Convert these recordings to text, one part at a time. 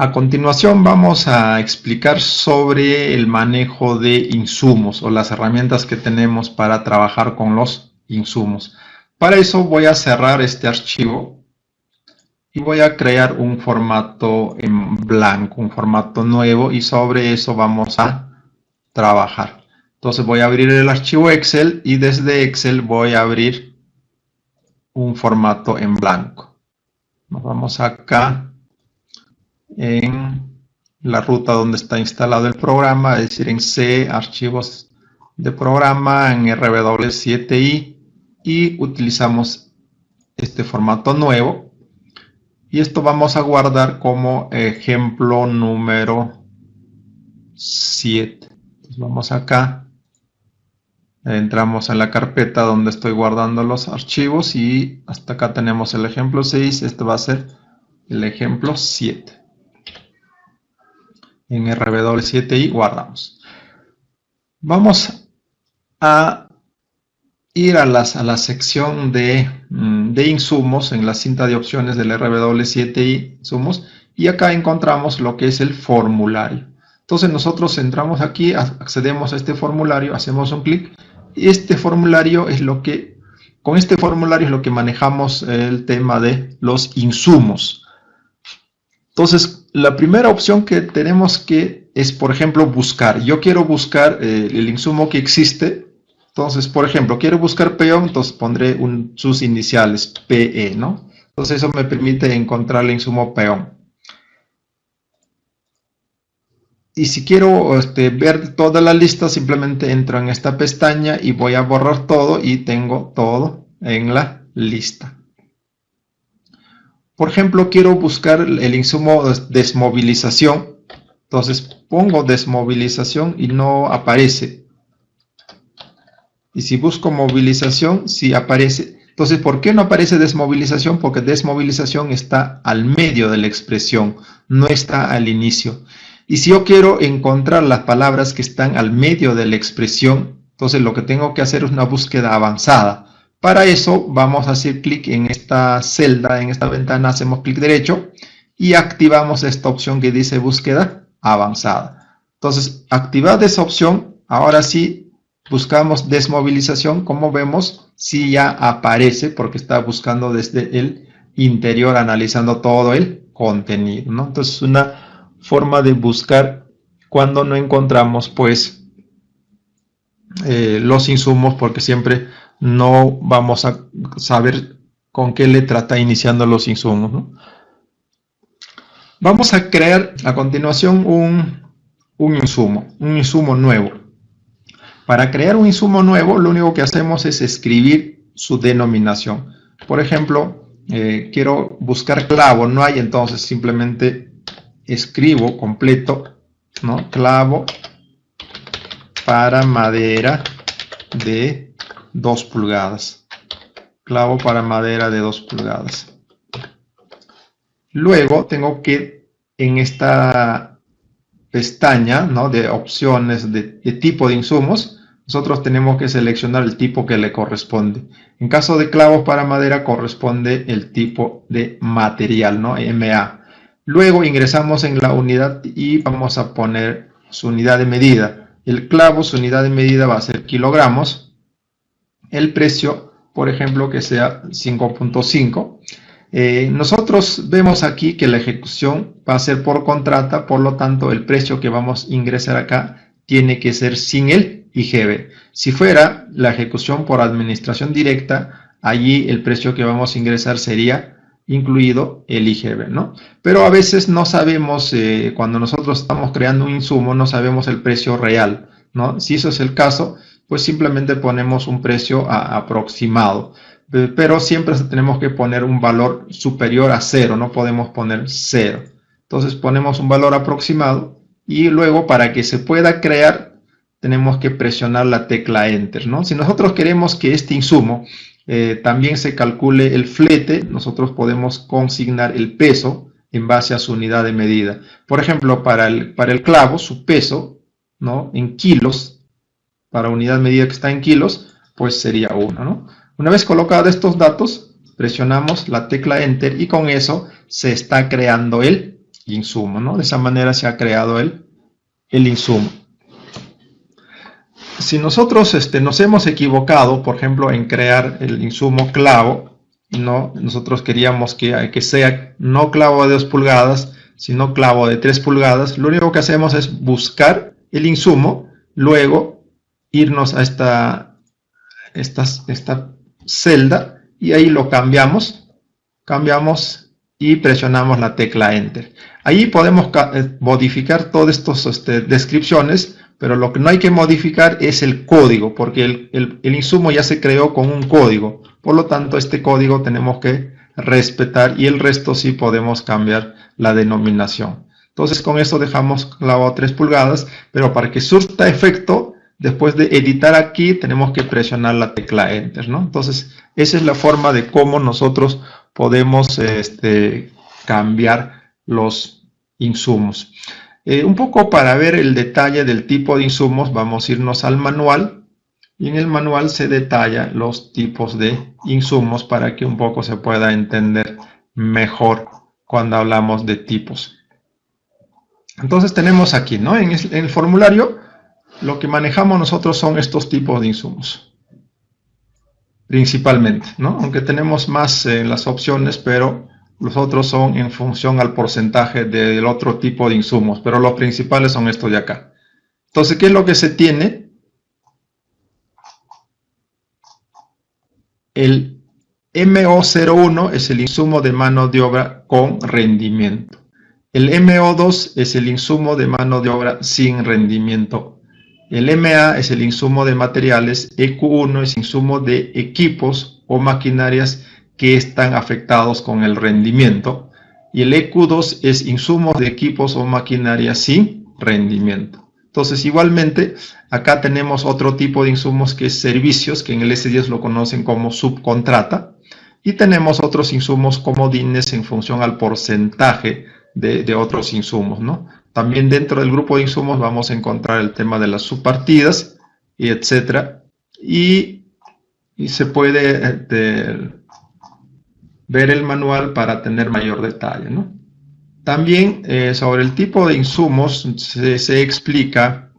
A continuación vamos a explicar sobre el manejo de insumos o las herramientas que tenemos para trabajar con los insumos. Para eso voy a cerrar este archivo y voy a crear un formato en blanco, un formato nuevo, y sobre eso vamos a trabajar. Entonces voy a abrir el archivo Excel y desde Excel voy a abrir un formato en blanco. Nos vamos acá en la ruta donde está instalado el programa, es decir, en C, archivos de programa, en RW7i, y utilizamos este formato nuevo, y esto vamos a guardar como ejemplo número 7. Entonces vamos acá, entramos en la carpeta donde estoy guardando los archivos y hasta acá tenemos el ejemplo 6, este va a ser el ejemplo 7. En RW7i guardamos. Vamos a ir a la sección de insumos en la cinta de opciones del RW7i insumos, y acá encontramos lo que es el formulario. Entonces nosotros entramos aquí, accedemos a este formulario, hacemos un clic, y este formulario es lo que, con este formulario es lo que manejamos el tema de los insumos. Entonces, la primera opción que tenemos que es, por ejemplo, buscar. Yo quiero buscar el insumo que existe. Entonces, por ejemplo, quiero buscar peón, entonces pondré sus iniciales, PE, ¿no? Entonces, eso me permite encontrar el insumo peón. Y si quiero ver toda la lista, simplemente entro en esta pestaña y voy a borrar todo y tengo todo en la lista. Por ejemplo, quiero buscar el insumo desmovilización. Entonces pongo desmovilización y no aparece. Y si busco movilización, sí aparece. Entonces, ¿por qué no aparece desmovilización? Porque desmovilización está al medio de la expresión, no está al inicio. Y si yo quiero encontrar las palabras que están al medio de la expresión, entonces lo que tengo que hacer es una búsqueda avanzada. Para eso vamos a hacer clic en esta celda, en esta ventana, hacemos clic derecho y activamos esta opción que dice búsqueda avanzada. Entonces, activada esa opción, ahora sí buscamos desmovilización. Como vemos, sí ya aparece porque está buscando desde el interior, analizando todo el contenido, ¿no? Entonces, una forma de buscar cuando no encontramos pues los insumos, porque siempre no vamos a saber con qué letra está iniciando los insumos, ¿no? Vamos a crear a continuación un insumo nuevo. Para crear un insumo nuevo, lo único que hacemos es escribir su denominación. Por ejemplo, quiero buscar clavo, no hay, entonces simplemente escribo completo, ¿no? Clavo para madera de 2 pulgadas. Clavo para madera de 2 pulgadas. Luego tengo que, en esta pestaña, ¿no?, de opciones de tipo de insumos, nosotros tenemos que seleccionar el tipo que le corresponde. En caso de clavos para madera corresponde el tipo de material, ¿no?, MA. Luego ingresamos en la unidad y vamos a poner su unidad de medida. El clavo, su unidad de medida va a ser kilogramos. El precio, por ejemplo, que sea 5.5. Nosotros vemos aquí que la ejecución va a ser por contrata, por lo tanto el precio que vamos a ingresar acá tiene que ser sin el IGB. Si fuera la ejecución por administración directa, allí el precio que vamos a ingresar sería incluido el IGB, ¿no? Pero a veces no sabemos, cuando nosotros estamos creando un insumo, no sabemos el precio real, ¿no? Si eso es el caso, pues simplemente ponemos un precio aproximado. Pero siempre tenemos que poner un valor superior a 0, no podemos poner 0. Entonces ponemos un valor aproximado y luego, para que se pueda crear, tenemos que presionar la tecla Enter, ¿no? Si nosotros queremos que este insumo también se calcule el flete, nosotros podemos consignar el peso en base a su unidad de medida. Por ejemplo, para el clavo, su peso, ¿no?, en kilos, para unidad de medida que está en kilos, pues sería 1, ¿no? Una vez colocados estos datos, presionamos la tecla Enter y con eso se está creando el insumo, ¿no? De esa manera se ha creado el insumo. Si nosotros nos hemos equivocado, por ejemplo, en crear el insumo clavo, y nosotros queríamos que sea no clavo de 2 pulgadas, sino clavo de 3 pulgadas, lo único que hacemos es buscar el insumo, luego irnos a esta celda y ahí lo cambiamos y presionamos la tecla Enter. Ahí podemos modificar todas estas descripciones, pero lo que no hay que modificar es el código, porque el insumo ya se creó con un código. Por lo tanto, este código tenemos que respetar y el resto sí podemos cambiar la denominación. Entonces, con esto dejamos clavo 3 pulgadas, pero para que surta efecto, después de editar aquí, tenemos que presionar la tecla Enter, ¿no? Entonces, esa es la forma de cómo nosotros podemos cambiar los insumos. Un poco para ver el detalle del tipo de insumos, vamos a irnos al manual. Y en el manual se detalla los tipos de insumos para que un poco se pueda entender mejor cuando hablamos de tipos. Entonces tenemos aquí, ¿no? En el formulario, lo que manejamos nosotros son estos tipos de insumos. Principalmente, ¿no? Aunque tenemos más en las opciones, pero los otros son en función al porcentaje del otro tipo de insumos. Pero los principales son estos de acá. Entonces, ¿qué es lo que se tiene? El MO01 es el insumo de mano de obra con rendimiento. El MO2 es el insumo de mano de obra sin rendimiento. El MA es el insumo de materiales. EQ1 es insumo de equipos o maquinarias que están afectados con el rendimiento. Y el EQ2 es insumo de equipos o maquinarias sin rendimiento. Entonces, igualmente, acá tenemos otro tipo de insumos que es servicios, que en el S10 lo conocen como subcontrata. Y tenemos otros insumos comodines en función al porcentaje de otros insumos, ¿no? También dentro del grupo de insumos vamos a encontrar el tema de las subpartidas, y etcétera. Y se puede ver el manual para tener mayor detalle, ¿no? También sobre el tipo de insumos se explica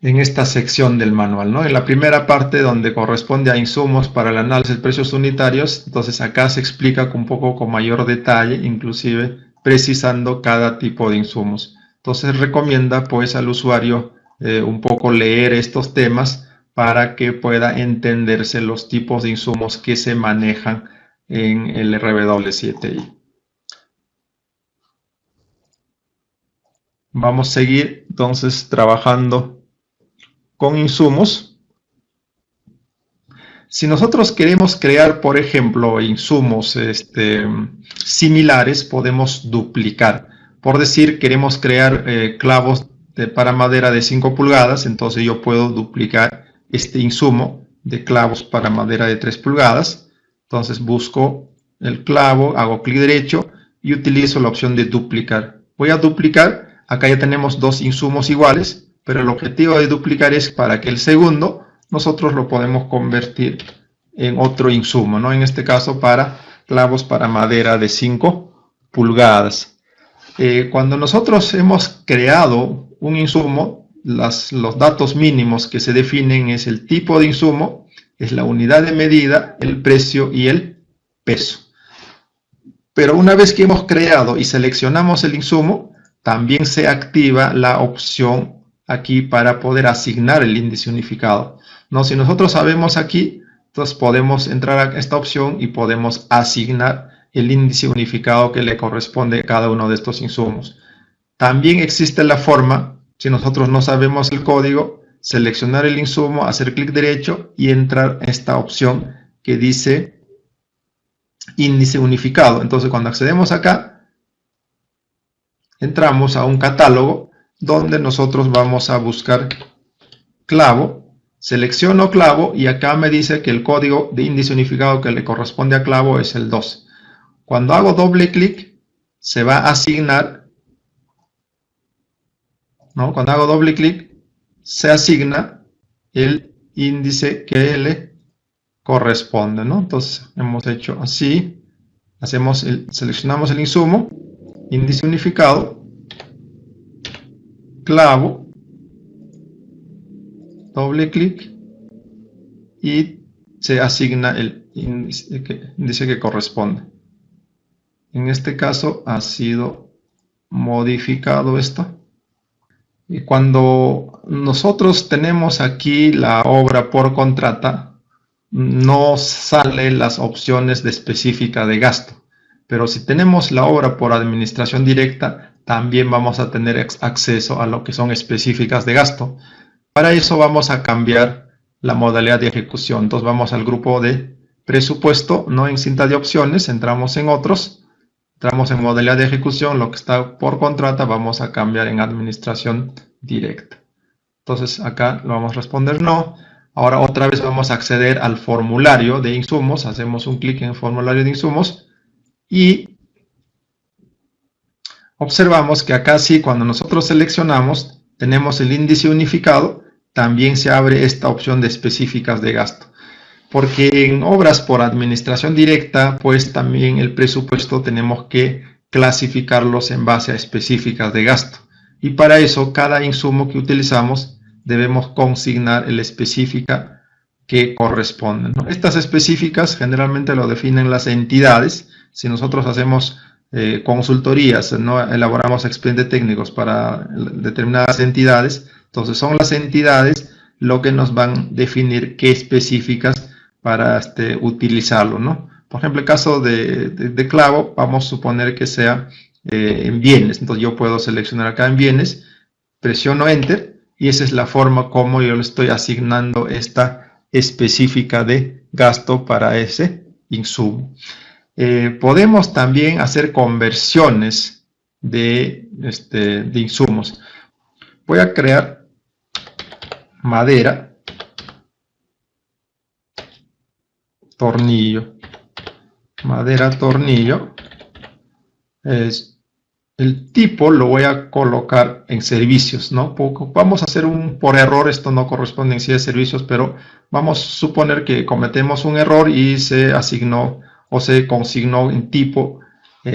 en esta sección del manual, ¿no? En la primera parte donde corresponde a insumos para el análisis de precios unitarios, entonces acá se explica un poco con mayor detalle, inclusive precisando cada tipo de insumos. Entonces recomienda pues al usuario un poco leer estos temas para que pueda entenderse los tipos de insumos que se manejan en el RW7i. Vamos a seguir entonces trabajando con insumos. Si nosotros queremos crear, por ejemplo, insumos similares, podemos duplicar. Por decir, queremos crear clavos para madera de 5 pulgadas, entonces yo puedo duplicar este insumo de clavos para madera de 3 pulgadas. Entonces busco el clavo, hago clic derecho y utilizo la opción de duplicar. Voy a duplicar. Acá ya tenemos dos insumos iguales, pero el objetivo de duplicar es para que el segundo nosotros lo podemos convertir en otro insumo, ¿no? En este caso para clavos para madera de 5 pulgadas. Cuando nosotros hemos creado un insumo, los datos mínimos que se definen es el tipo de insumo, es la unidad de medida, el precio y el peso. Pero una vez que hemos creado y seleccionamos el insumo, también se activa la opción aquí para poder asignar el índice unificado, ¿no? Si nosotros sabemos aquí, entonces podemos entrar a esta opción y podemos asignar el índice unificado que le corresponde a cada uno de estos insumos. También existe la forma, si nosotros no sabemos el código, seleccionar el insumo, hacer clic derecho y entrar a esta opción que dice índice unificado. Entonces cuando accedemos acá, entramos a un catálogo donde nosotros vamos a buscar clavo, selecciono clavo y acá me dice que el código de índice unificado que le corresponde a clavo es el 2. Cuando hago doble clic se va a asignar, ¿no? Cuando hago doble clic se asigna el índice que le corresponde, ¿no? Entonces hemos hecho así, seleccionamos el insumo, índice unificado, clavo, doble clic y se asigna el índice que corresponde. En este caso ha sido modificado esto. Y cuando nosotros tenemos aquí la obra por contrata, no salen las opciones de específica de gasto. Pero si tenemos la obra por administración directa, también vamos a tener acceso a lo que son específicas de gasto. Para eso vamos a cambiar la modalidad de ejecución. Entonces vamos al grupo de presupuesto, no en cinta de opciones, entramos en otros, entramos en modalidad de ejecución, lo que está por contrata vamos a cambiar en administración directa. Entonces acá lo vamos a responder no. Ahora otra vez vamos a acceder al formulario de insumos, hacemos un clic en formulario de insumos y observamos que acá sí, cuando nosotros seleccionamos, tenemos el índice unificado, también se abre esta opción de específicas de gasto. Porque en obras por administración directa, pues también el presupuesto tenemos que clasificarlos en base a específicas de gasto. Y para eso, cada insumo que utilizamos, debemos consignar el específica que corresponde, ¿no? Estas específicas generalmente lo definen las entidades. Si nosotros hacemos consultorías, ¿no? Elaboramos expedientes técnicos para determinadas entidades, entonces son las entidades lo que nos van a definir qué específicas para utilizarlo, ¿no? Por ejemplo, el caso de clavo, vamos a suponer que sea en bienes. Entonces yo puedo seleccionar acá en bienes, presiono Enter y esa es la forma como yo le estoy asignando esta específica de gasto para ese insumo. Podemos también hacer conversiones de insumos. Voy a crear madera, tornillo, madera, tornillo. El tipo lo voy a colocar en servicios, ¿no? Vamos a hacer por error, esto no corresponde en sí de servicios, pero vamos a suponer que cometemos un error y se asignó o se consignó en tipo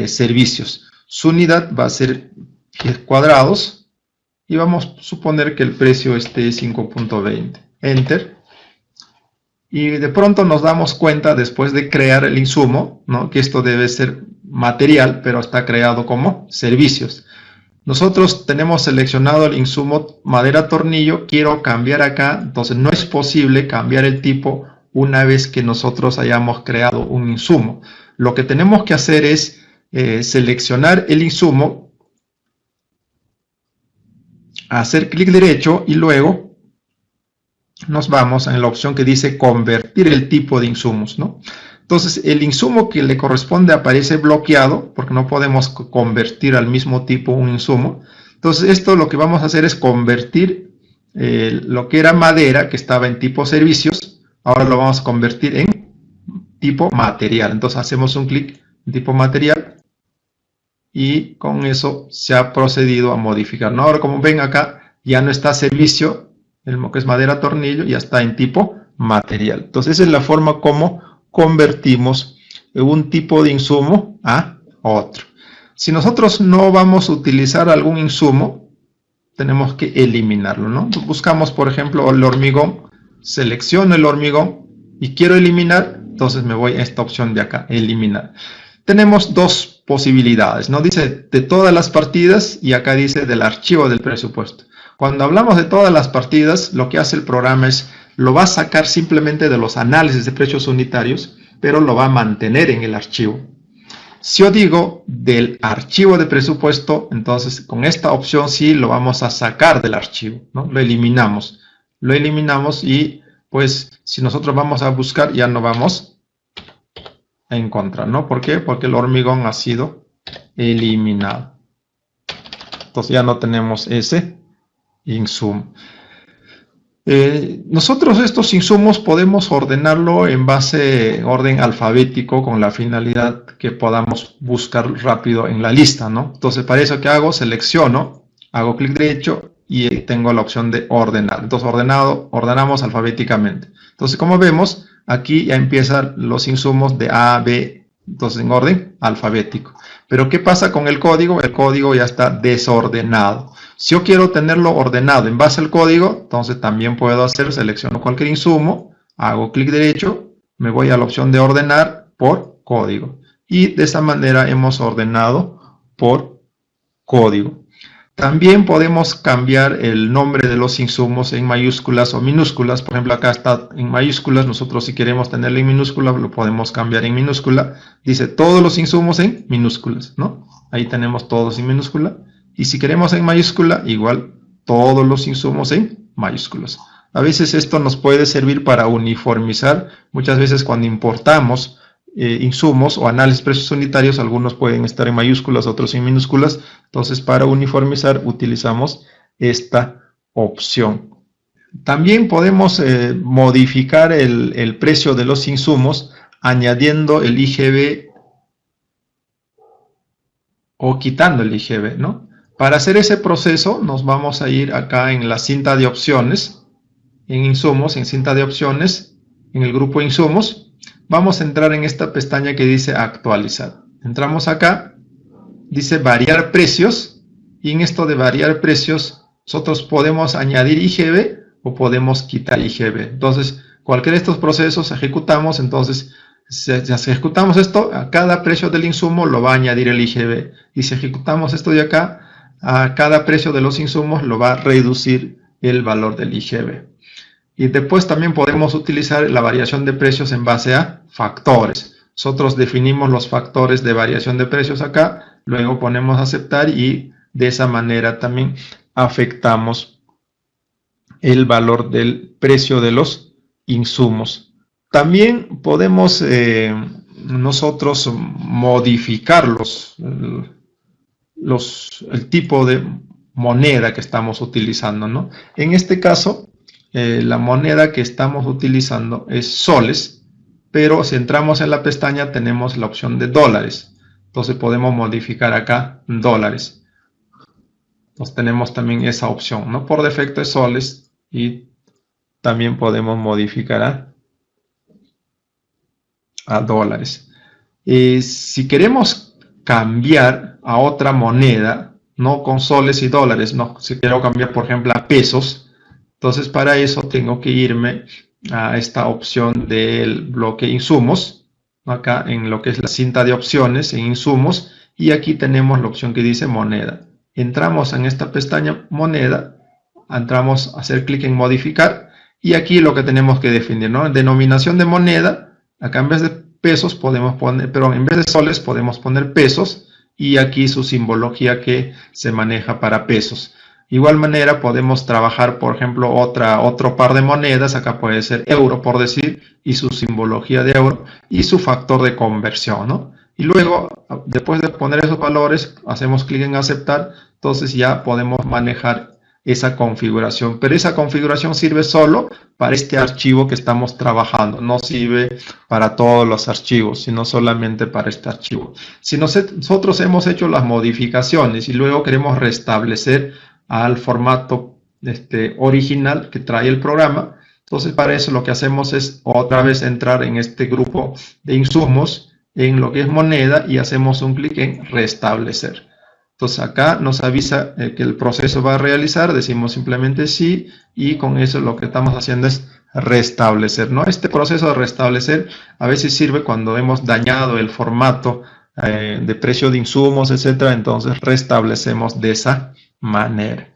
servicios. Su unidad va a ser cuadrados y vamos a suponer que el precio esté 5.20. Enter. Y de pronto nos damos cuenta después de crear el insumo, ¿no? Que esto debe ser material, pero está creado como servicios. Nosotros tenemos seleccionado el insumo madera tornillo, quiero cambiar acá, entonces no es posible cambiar el tipo una vez que nosotros hayamos creado un insumo. Lo que tenemos que hacer es seleccionar el insumo, hacer clic derecho y luego nos vamos en la opción que dice convertir el tipo de insumos, ¿no? Entonces el insumo que le corresponde aparece bloqueado porque no podemos convertir al mismo tipo un insumo. Entonces esto lo que vamos a hacer es convertir lo que era madera, que estaba en tipo servicios, ahora lo vamos a convertir en tipo material. Entonces hacemos un clic en tipo material y con eso se ha procedido a modificar, ¿no? Ahora como ven acá ya no está servicio, el que es madera tornillo ya está en tipo material. Entonces esa es la forma como convertimos un tipo de insumo a otro. Si nosotros no vamos a utilizar algún insumo, tenemos que eliminarlo, ¿no? Buscamos, por ejemplo, el hormigón, selecciono el hormigón y quiero eliminar, entonces me voy a esta opción de acá, eliminar. Tenemos dos posibilidades, ¿no? Dice de todas las partidas y acá dice del archivo del presupuesto. Cuando hablamos de todas las partidas, lo que hace el programa es, lo va a sacar simplemente de los análisis de precios unitarios, pero lo va a mantener en el archivo. Si yo digo del archivo de presupuesto, entonces con esta opción sí lo vamos a sacar del archivo, ¿no? Lo eliminamos y pues si nosotros vamos a buscar ya no vamos a encontrar, ¿no? ¿Por qué? Porque el hormigón ha sido eliminado. Entonces ya no tenemos ese insumo. Nosotros estos insumos podemos ordenarlo en base orden alfabético con la finalidad que podamos buscar rápido en la lista, ¿no? Entonces para eso que hago, selecciono, hago clic derecho y tengo la opción de ordenar. Entonces ordenamos alfabéticamente. Entonces como vemos, aquí ya empiezan los insumos de A, B, entonces en orden alfabético. Pero ¿qué pasa con el código? El código ya está desordenado. Si yo quiero tenerlo ordenado en base al código, entonces también puedo hacer, selecciono cualquier insumo, hago clic derecho, me voy a la opción de ordenar por código. Y de esa manera hemos ordenado por código. También podemos cambiar el nombre de los insumos en mayúsculas o minúsculas. Por ejemplo, acá está en mayúsculas. Nosotros si queremos tenerlo en minúscula, lo podemos cambiar en minúscula. Dice todos los insumos en minúsculas, ¿no? Ahí tenemos todos en minúscula. Y si queremos en mayúscula, igual todos los insumos en mayúsculas. A veces esto nos puede servir para uniformizar. Muchas veces cuando importamos insumos o análisis de precios unitarios, algunos pueden estar en mayúsculas, otros en minúsculas. Entonces, para uniformizar utilizamos esta opción. También podemos modificar el precio de los insumos añadiendo el IGB o quitando el IGB, ¿no? Para hacer ese proceso nos vamos a ir acá en la cinta de opciones, en insumos, en cinta de opciones, en el grupo insumos. Vamos a entrar en esta pestaña que dice actualizar. Entramos acá, dice variar precios, y en esto de variar precios nosotros podemos añadir IGB o podemos quitar IGB. Entonces, cualquiera de estos procesos ejecutamos, entonces si ejecutamos esto, a cada precio del insumo lo va a añadir el IGB, y si ejecutamos esto de acá, a cada precio de los insumos lo va a reducir el valor del IGB. Y después también podemos utilizar la variación de precios en base a factores. Nosotros definimos los factores de variación de precios acá, luego ponemos aceptar y de esa manera también afectamos el valor del precio de los insumos. También podemos nosotros modificar el tipo de moneda que estamos utilizando, ¿no? En este caso, la moneda que estamos utilizando es soles, pero si entramos en la pestaña tenemos la opción de dólares. Entonces podemos modificar acá dólares. Entonces tenemos también esa opción, ¿no? Por defecto es soles y también podemos modificar a dólares. Si queremos cambiar a otra moneda, no con soles y dólares, no, si quiero cambiar por ejemplo a pesos, entonces para eso tengo que irme a esta opción del bloque insumos, acá en lo que es la cinta de opciones en insumos, y aquí tenemos la opción que dice moneda. Entramos en esta pestaña moneda, entramos a hacer clic en modificar, y aquí lo que tenemos que definir, ¿no? Denominación de moneda, acá en vez de pesos podemos poner, pero en vez de soles podemos poner pesos, y aquí su simbología que se maneja para pesos. De igual manera podemos trabajar, por ejemplo, otro par de monedas, acá puede ser euro por decir, y su simbología de euro, y su factor de conversión, ¿no? Y luego, después de poner esos valores, hacemos clic en aceptar, entonces ya podemos manejar esa configuración. Pero esa configuración sirve solo para este archivo que estamos trabajando, no sirve para todos los archivos, sino solamente para este archivo. Si nosotros hemos hecho las modificaciones y luego queremos restablecer al formato original que trae el programa, entonces para eso lo que hacemos es otra vez entrar en este grupo de insumos, en lo que es moneda, y hacemos un clic en restablecer. Entonces acá nos avisa que el proceso va a realizar, decimos simplemente sí, y con eso lo que estamos haciendo es restablecer, ¿no? Este proceso de restablecer a veces sirve cuando hemos dañado el formato de precio de insumos, etcétera. Entonces restablecemos de esa manera.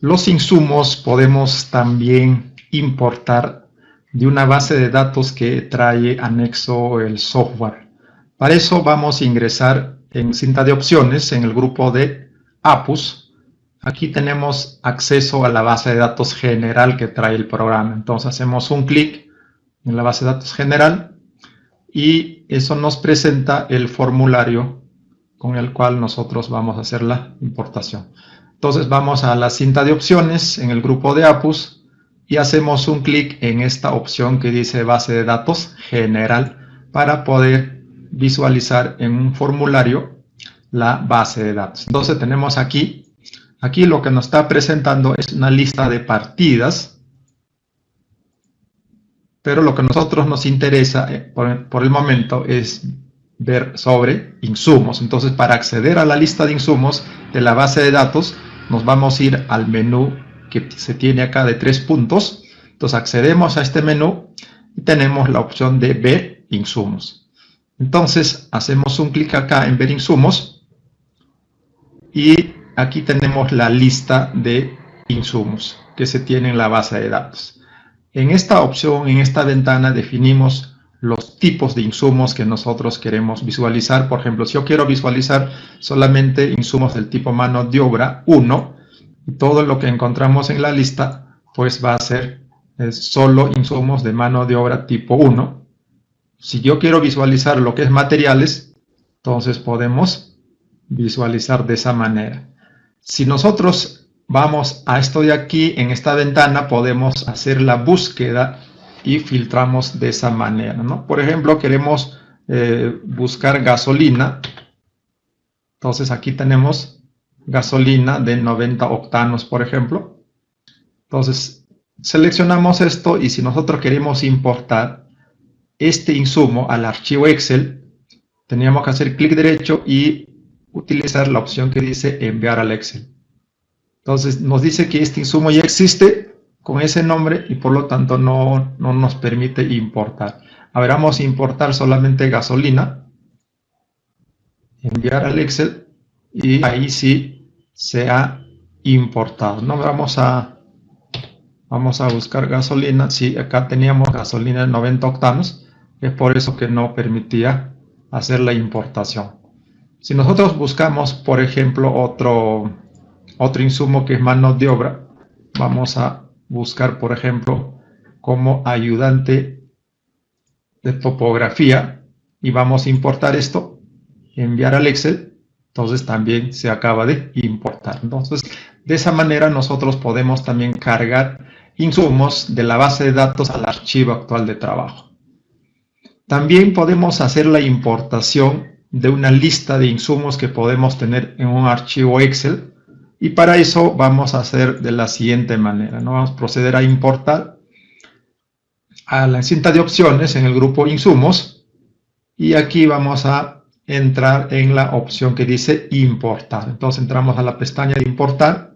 Los insumos podemos también importar de una base de datos que trae anexo el software. Para eso vamos a ingresar en cinta de opciones en el grupo de APUS. Aquí tenemos acceso a la base de datos general que trae el programa. Entonces hacemos un clic en la base de datos general y eso nos presenta el formulario con el cual nosotros vamos a hacer la importación. Entonces vamos a la cinta de opciones en el grupo de APUS y hacemos un clic en esta opción que dice base de datos general para poder visualizar en un formulario la base de datos. Entonces tenemos aquí lo que nos está presentando es una lista de partidas, pero lo que a nosotros nos interesa por el momento es ver sobre insumos. Entonces, para acceder a la lista de insumos de la base de datos, nos vamos a ir al menú que se tiene acá de 3 puntos. Entonces, accedemos a este menú y tenemos la opción de ver insumos. Entonces, hacemos un clic acá en ver insumos y aquí tenemos la lista de insumos que se tiene en la base de datos. En esta opción, en esta ventana, definimos los tipos de insumos que nosotros queremos visualizar. Por ejemplo, si yo quiero visualizar solamente insumos del tipo mano de obra 1, y todo lo que encontramos en la lista, pues va a ser solo insumos de mano de obra tipo 1. Si yo quiero visualizar lo que es materiales, entonces podemos visualizar de esa manera. Si nosotros vamos a esto de aquí, en esta ventana podemos hacer la búsqueda y filtramos de esa manera, ¿no? Por ejemplo, queremos buscar gasolina. Entonces aquí tenemos gasolina de 90 octanos, por ejemplo. Entonces seleccionamos esto y si nosotros queremos importar este insumo al archivo Excel, teníamos que hacer clic derecho y utilizar la opción que dice enviar al Excel. Entonces nos dice que este insumo ya existe con ese nombre y por lo tanto no nos permite importar. A ver, vamos a importar solamente gasolina, enviar al Excel y ahí sí se ha importado, ¿no? Vamos a buscar gasolina. Sí, acá teníamos gasolina de 90 octanos, es por eso que no permitía hacer la importación. Si nosotros buscamos, por ejemplo, otro insumo que es mano de obra, vamos a buscar, por ejemplo, como ayudante de topografía y vamos a importar esto, enviar al Excel, entonces también se acaba de importar. Entonces, de esa manera nosotros podemos también cargar insumos de la base de datos al archivo actual de trabajo. También podemos hacer la importación de una lista de insumos que podemos tener en un archivo Excel. Y para eso vamos a hacer de la siguiente manera, ¿no? Vamos a proceder a importar a la cinta de opciones en el grupo insumos y aquí vamos a entrar en la opción que dice importar. Entonces entramos a la pestaña de importar,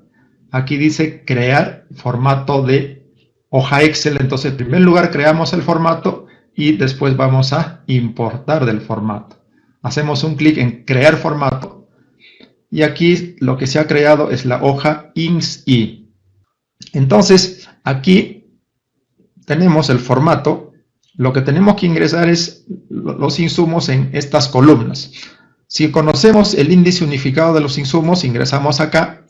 aquí dice crear formato de hoja Excel. Entonces en primer lugar creamos el formato y después vamos a importar del formato. Hacemos un clic en crear formato. Y aquí lo que se ha creado es la hoja INSI. Entonces, aquí tenemos el formato. Lo que tenemos que ingresar es los insumos en estas columnas. Si conocemos el índice unificado de los insumos, ingresamos acá.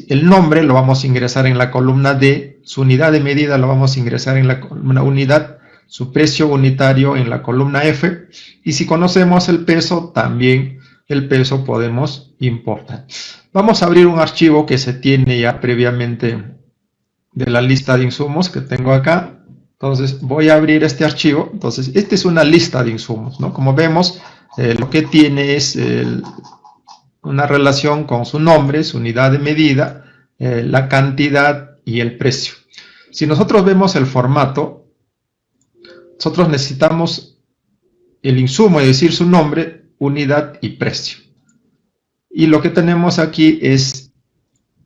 El nombre lo vamos a ingresar en la columna D. Su unidad de medida lo vamos a ingresar en la columna unidad. Su precio unitario en la columna F. Y si conocemos el peso, también el peso podemos importar. Vamos a abrir un archivo que se tiene ya previamente de la lista de insumos que tengo acá. Entonces voy a abrir este archivo. Entonces esta es una lista de insumos, ¿no? Como vemos, lo que tiene es una relación con su nombre, su unidad de medida, la cantidad y el precio. Si nosotros vemos el formato, nosotros necesitamos el insumo, es decir, su nombre, unidad y precio. Y lo que tenemos aquí es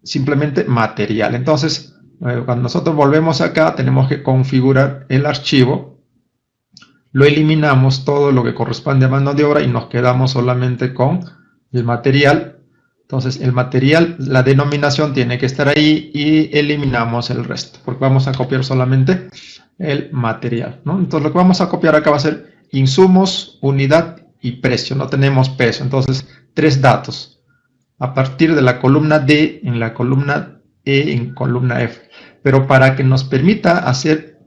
simplemente material. Entonces, cuando nosotros volvemos acá, tenemos que configurar el archivo. Lo eliminamos todo lo que corresponde a mano de obra y nos quedamos solamente con el material. Entonces, el material, la denominación tiene que estar ahí y eliminamos el resto, porque vamos a copiar solamente el material, ¿no? Entonces, lo que vamos a copiar acá va a ser insumos, unidad y precio. No tenemos peso. Entonces, 3 datos. A partir de la columna D, en la columna E, en columna F. Pero para que nos permita hacer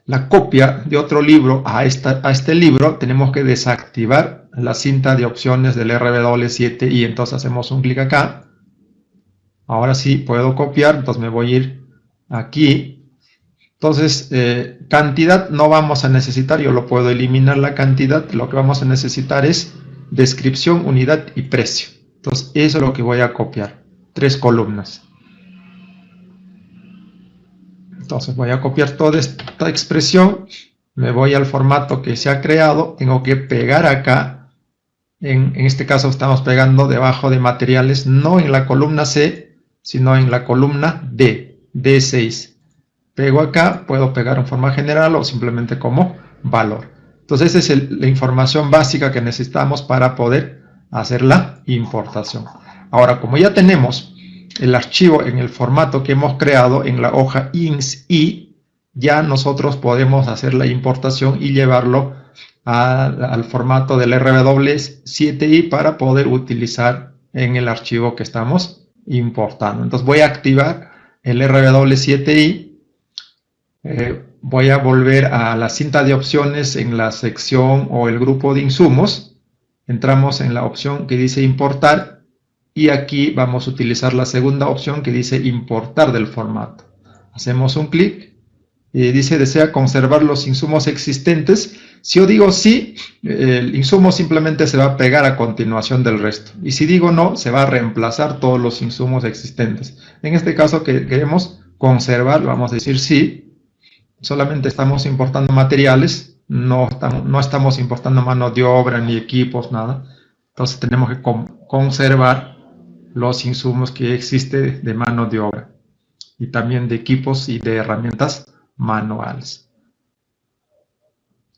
la copia de otro libro a este libro, tenemos que desactivar la cinta de opciones del RW7 y entonces hacemos un clic acá. Ahora sí puedo copiar, entonces me voy a ir aquí. Entonces, cantidad no vamos a necesitar, yo lo puedo eliminar la cantidad. Lo que vamos a necesitar es descripción, unidad y precio. Entonces, eso es lo que voy a copiar. 3 columnas. Entonces, voy a copiar toda esta expresión. me voy al formato que se ha creado, tengo que pegar acá, en este caso estamos pegando debajo de materiales, no en la columna C, sino en la columna D, D6. Pego acá, puedo pegar en forma general o simplemente como valor. Entonces esa es la información básica que necesitamos para poder hacer la importación. Ahora, como ya tenemos el archivo en el formato que hemos creado en la hoja INSI, ya nosotros podemos hacer la importación y llevarlo al formato del RW7i para poder utilizar en el archivo que estamos importando. Entonces voy a activar el RW7i. Voy a volver a la cinta de opciones en la sección o el grupo de insumos. Entramos en la opción que dice importar y aquí vamos a utilizar la segunda opción que dice importar del formato. Hacemos un clic y dice desea conservar los insumos existentes. Si yo digo sí, el insumo simplemente se va a pegar a continuación del resto. Y si digo no, se va a reemplazar todos los insumos existentes. En este caso que queremos conservar, vamos a decir sí. Solamente estamos importando materiales, no estamos importando mano de obra ni equipos, nada. Entonces tenemos que conservar los insumos que existen de mano de obra y también de equipos y de herramientas manuales.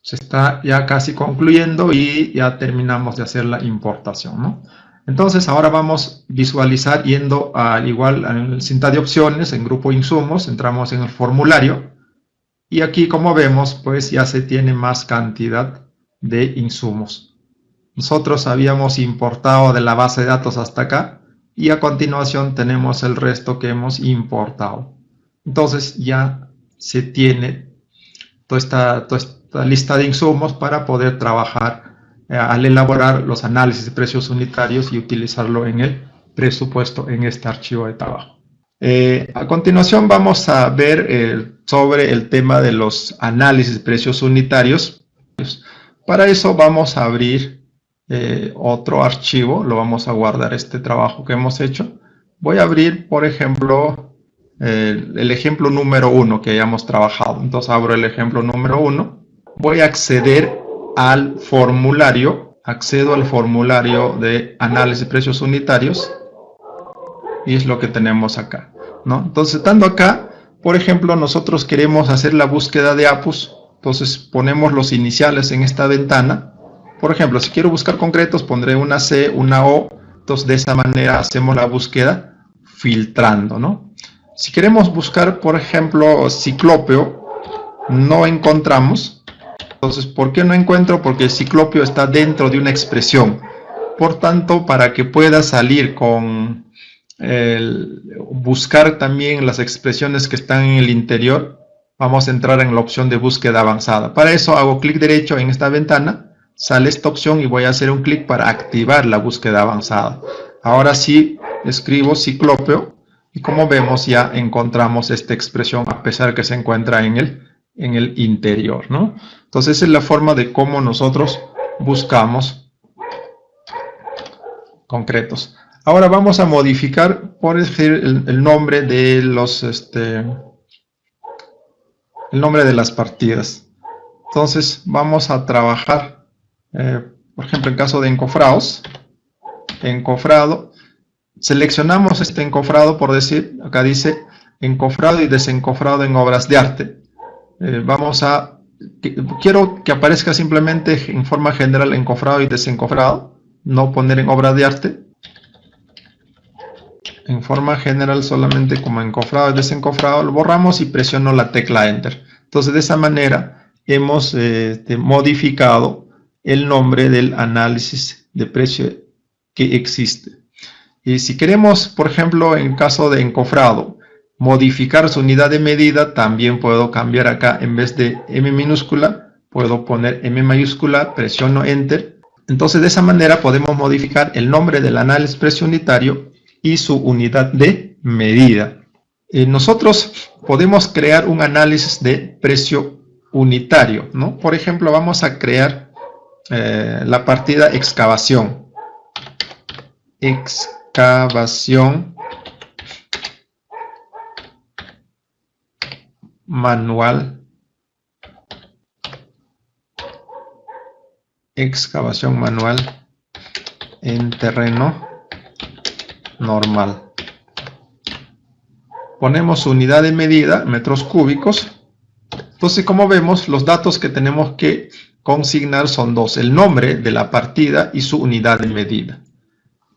Se está ya casi concluyendo y ya terminamos de hacer la importación, ¿no? Entonces ahora vamos a visualizar yendo igual en la cinta de opciones, en grupo insumos, entramos en el formulario. Y aquí, como vemos, pues ya se tiene más cantidad de insumos. Nosotros habíamos importado de la base de datos hasta acá y a continuación tenemos el resto que hemos importado. Entonces ya se tiene toda esta lista de insumos para poder trabajar al elaborar los análisis de precios unitarios y utilizarlo en el presupuesto en este archivo de trabajo. A continuación vamos a ver sobre el tema de los análisis de precios unitarios. Para eso vamos a abrir otro archivo, lo vamos a guardar este trabajo que hemos hecho. Voy a abrir, por ejemplo, el ejemplo número 1 que hayamos trabajado. Entonces abro el ejemplo número 1. Voy a acceder al formulario, accedo al formulario de análisis de precios unitarios y es lo que tenemos acá, ¿no? Entonces, estando acá, por ejemplo, nosotros queremos hacer la búsqueda de APUs, entonces ponemos los iniciales en esta ventana. Por ejemplo, si quiero buscar concretos, pondré una C, una O, entonces de esa manera hacemos la búsqueda filtrando, ¿no? Si queremos buscar, por ejemplo, ciclópeo, no encontramos. Entonces, ¿por qué no encuentro? Porque el ciclópeo está dentro de una expresión. Por tanto, para que pueda salir con buscar también las expresiones que están en el interior, vamos a entrar en la opción de búsqueda avanzada. Para eso hago clic derecho en esta ventana, sale esta opción y voy a hacer un clic para activar la búsqueda avanzada. Ahora sí escribo ciclópeo y como vemos ya encontramos esta expresión a pesar que se encuentra en el interior, ¿no? Entonces esa es la forma de cómo nosotros buscamos concretos. Ahora vamos a modificar, por decir, el nombre de los, el nombre de las partidas. Entonces vamos a trabajar, por ejemplo, en caso de encofrados, encofrado, seleccionamos este encofrado, por decir, acá dice encofrado y desencofrado en obras de arte. Quiero que aparezca simplemente en forma general encofrado y desencofrado, no poner en obras de arte. En forma general solamente como encofrado y desencofrado, lo borramos y presiono la tecla Enter. Entonces de esa manera hemos modificado el nombre del análisis de precio que existe. Y si queremos, por ejemplo, en caso de encofrado, modificar su unidad de medida, también puedo cambiar acá, en vez de M minúscula, puedo poner M mayúscula, presiono Enter. Entonces de esa manera podemos modificar el nombre del análisis precio unitario y su unidad de medida. Nosotros podemos crear un análisis de precio unitario, ¿no? Por ejemplo, vamos a crear la partida excavación. Excavación manual excavación manual en terreno normal. Ponemos unidad de medida, metros cúbicos. Entonces, como vemos, los datos que tenemos que consignar son dos: el nombre de la partida y su unidad de medida.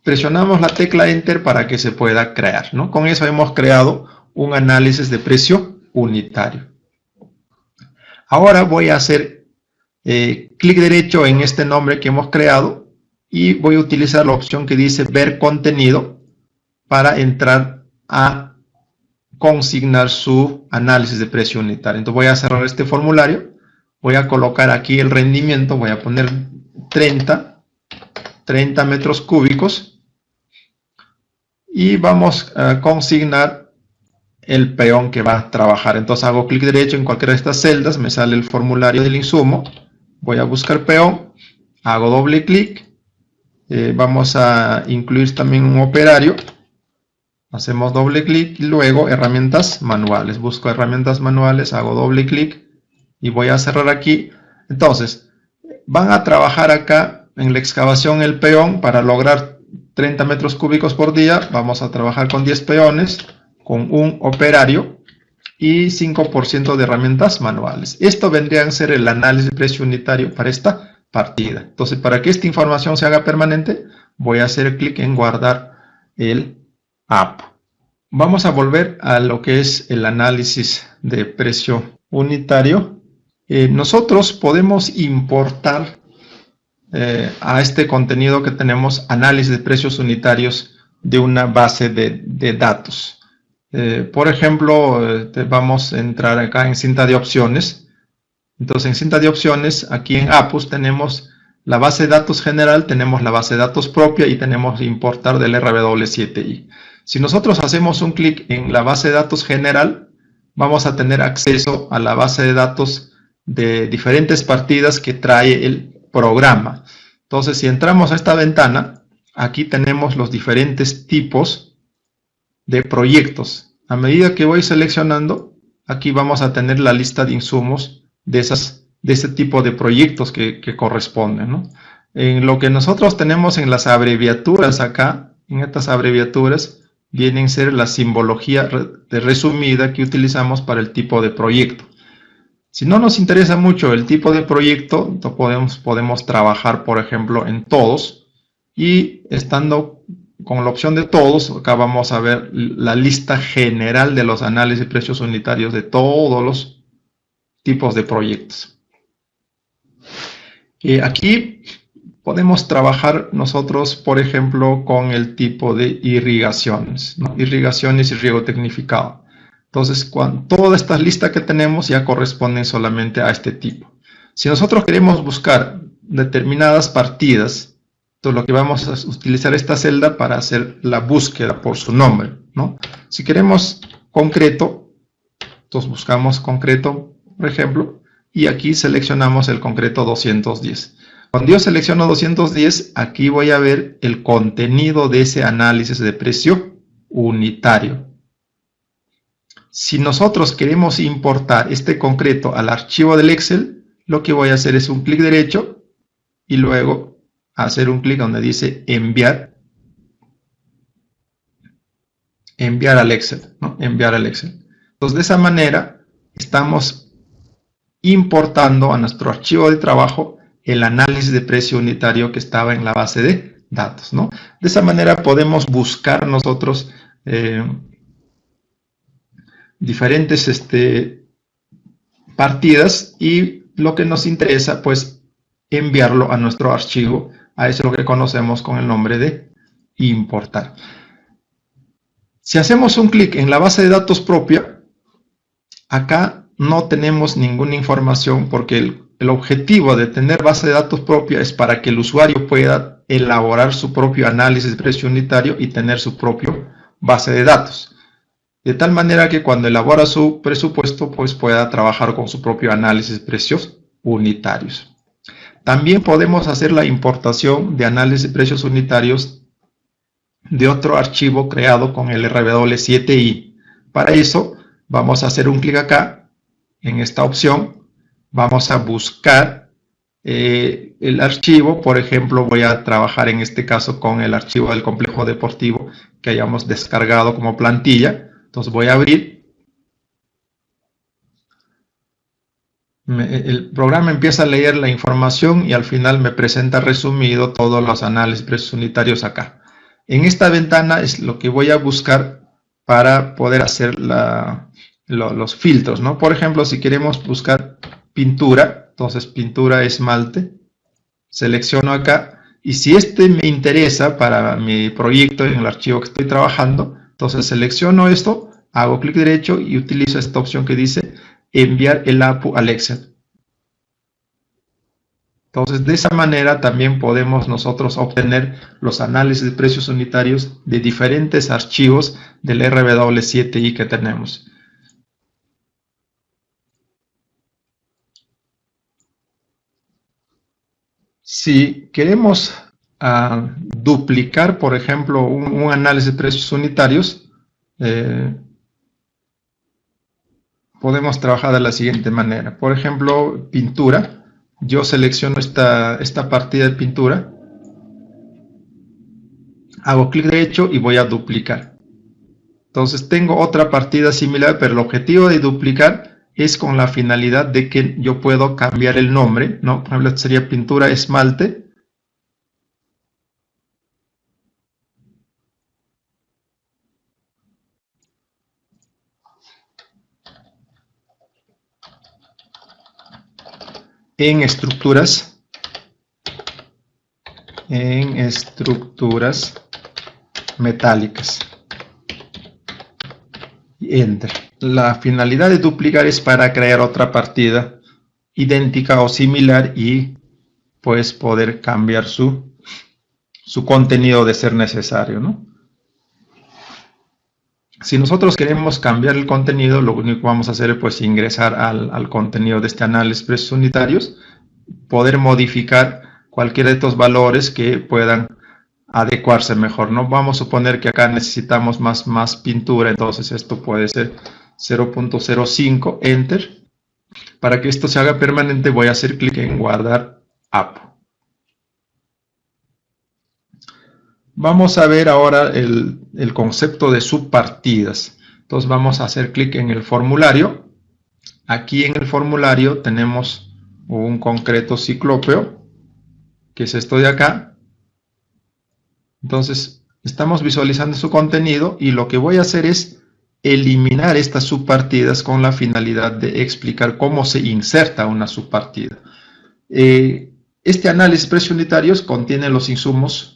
Presionamos la tecla Enter para que se pueda crear, ¿no? Con eso hemos creado un análisis de precio unitario. Ahora voy a hacer clic derecho en este nombre que hemos creado y voy a utilizar la opción que dice ver contenido para entrar a consignar su análisis de precio unitario. Entonces voy a cerrar este formulario, voy a colocar aquí el rendimiento, voy a poner 30 metros cúbicos y vamos a consignar el peón que va a trabajar. Entonces hago clic derecho en cualquiera de estas celdas, me sale el formulario del insumo, voy a buscar peón, hago doble clic, vamos a incluir también un operario. Hacemos doble clic y luego herramientas manuales. Busco herramientas manuales, hago doble clic y voy a cerrar aquí. Entonces, van a trabajar acá en la excavación el peón para lograr 30 metros cúbicos por día. Vamos a trabajar con 10 peones, con un operario y 5% de herramientas manuales. Esto vendría a ser el análisis de precio unitario para esta partida. Entonces, para que esta información se haga permanente, voy a hacer clic en guardar el app. Vamos a volver a lo que es el análisis de precio unitario. Nosotros podemos importar a este contenido que tenemos análisis de precios unitarios de una base de datos. Por ejemplo, vamos a entrar acá en cinta de opciones. Entonces en cinta de opciones, aquí en APUS tenemos la base de datos general, tenemos la base de datos propia y tenemos importar del RW7i. Si nosotros hacemos un clic en la base de datos general, vamos a tener acceso a la base de datos de diferentes partidas que trae el programa. Entonces, si entramos a esta ventana, aquí tenemos los diferentes tipos de proyectos. A medida que voy seleccionando, aquí vamos a tener la lista de insumos de ese tipo de proyectos que corresponden, ¿no? En lo que nosotros tenemos en las abreviaturas acá, en estas abreviaturas, vienen a ser la simbología resumida que utilizamos para el tipo de proyecto. Si no nos interesa mucho el tipo de proyecto, podemos trabajar, por ejemplo, en todos, y estando con la opción de todos, acá vamos a ver la lista general de los análisis de precios unitarios de todos los tipos de proyectos. Aquí podemos trabajar nosotros, por ejemplo, con el tipo de irrigaciones, ¿no? Irrigaciones y riego tecnificado. Entonces, toda esta lista que tenemos ya corresponden solamente a este tipo. Si nosotros queremos buscar determinadas partidas, entonces lo que vamos a utilizar esta celda para hacer la búsqueda por su nombre, ¿no? Si queremos concreto, entonces buscamos concreto, por ejemplo, y aquí seleccionamos el concreto 210. Cuando yo selecciono 210, aquí voy a ver el contenido de ese análisis de precio unitario. Si nosotros queremos importar este concreto al archivo del Excel, lo que voy a hacer es un clic derecho y luego hacer un clic donde dice enviar. Enviar al Excel, ¿no? Enviar al Excel. Entonces, de esa manera estamos importando a nuestro archivo de trabajo el análisis de precio unitario que estaba en la base de datos, ¿no? De esa manera podemos buscar nosotros diferentes partidas y lo que nos interesa, pues, enviarlo a nuestro archivo. A eso es lo que conocemos con el nombre de importar. Si hacemos un clic en la base de datos propia, acá no tenemos ninguna información porque el objetivo de tener base de datos propia es para que el usuario pueda elaborar su propio análisis de precio unitario y tener su propio base de datos. De tal manera que cuando elabora su presupuesto, pues pueda trabajar con su propio análisis de precios unitarios. También podemos hacer la importación de análisis de precios unitarios de otro archivo creado con el RW7i. Para eso vamos a hacer un clic acá en esta opción, vamos a buscar el archivo, por ejemplo, voy a trabajar en este caso con el archivo del complejo deportivo que hayamos descargado como plantilla. Entonces voy a abrir. El programa empieza a leer la información y al final me presenta resumido todos los análisis de precios unitarios acá. En esta ventana es lo que voy a buscar para poder hacer los filtros, ¿no? Por ejemplo, si queremos buscar pintura, entonces pintura esmalte, selecciono acá, y si este me interesa para mi proyecto en el archivo que estoy trabajando, entonces selecciono esto, hago clic derecho y utilizo esta opción que dice enviar el APU al Excel. Entonces, de esa manera también podemos nosotros obtener los análisis de precios unitarios de diferentes archivos del RW7i que tenemos. Si queremos duplicar, por ejemplo, un análisis de precios unitarios, podemos trabajar de la siguiente manera. Por ejemplo, pintura. Yo selecciono esta partida de pintura, hago clic derecho y voy a duplicar. Entonces tengo otra partida similar, pero el objetivo de duplicar es con la finalidad de que yo puedo cambiar el nombre, ¿no? Por ejemplo, sería pintura esmalte. En estructuras metálicas. Y Enter. La finalidad de duplicar es para crear otra partida idéntica o similar y pues poder cambiar su contenido de ser necesario, ¿no? Si nosotros queremos cambiar el contenido, lo único que vamos a hacer es pues ingresar al contenido de este análisis de precios unitarios, poder modificar cualquiera de estos valores que puedan adecuarse mejor, ¿no? Vamos a suponer que acá necesitamos más pintura, entonces esto puede ser 0.05, Enter. Para que esto se haga permanente voy a hacer clic en guardar APU. Vamos a ver ahora el concepto de subpartidas. Entonces vamos a hacer clic en el formulario. Aquí en el formulario tenemos un concreto ciclópeo, que es esto de acá. Entonces estamos visualizando su contenido y lo que voy a hacer es eliminar estas subpartidas con la finalidad de explicar cómo se inserta una subpartida. Este análisis de precios unitarios contiene los insumos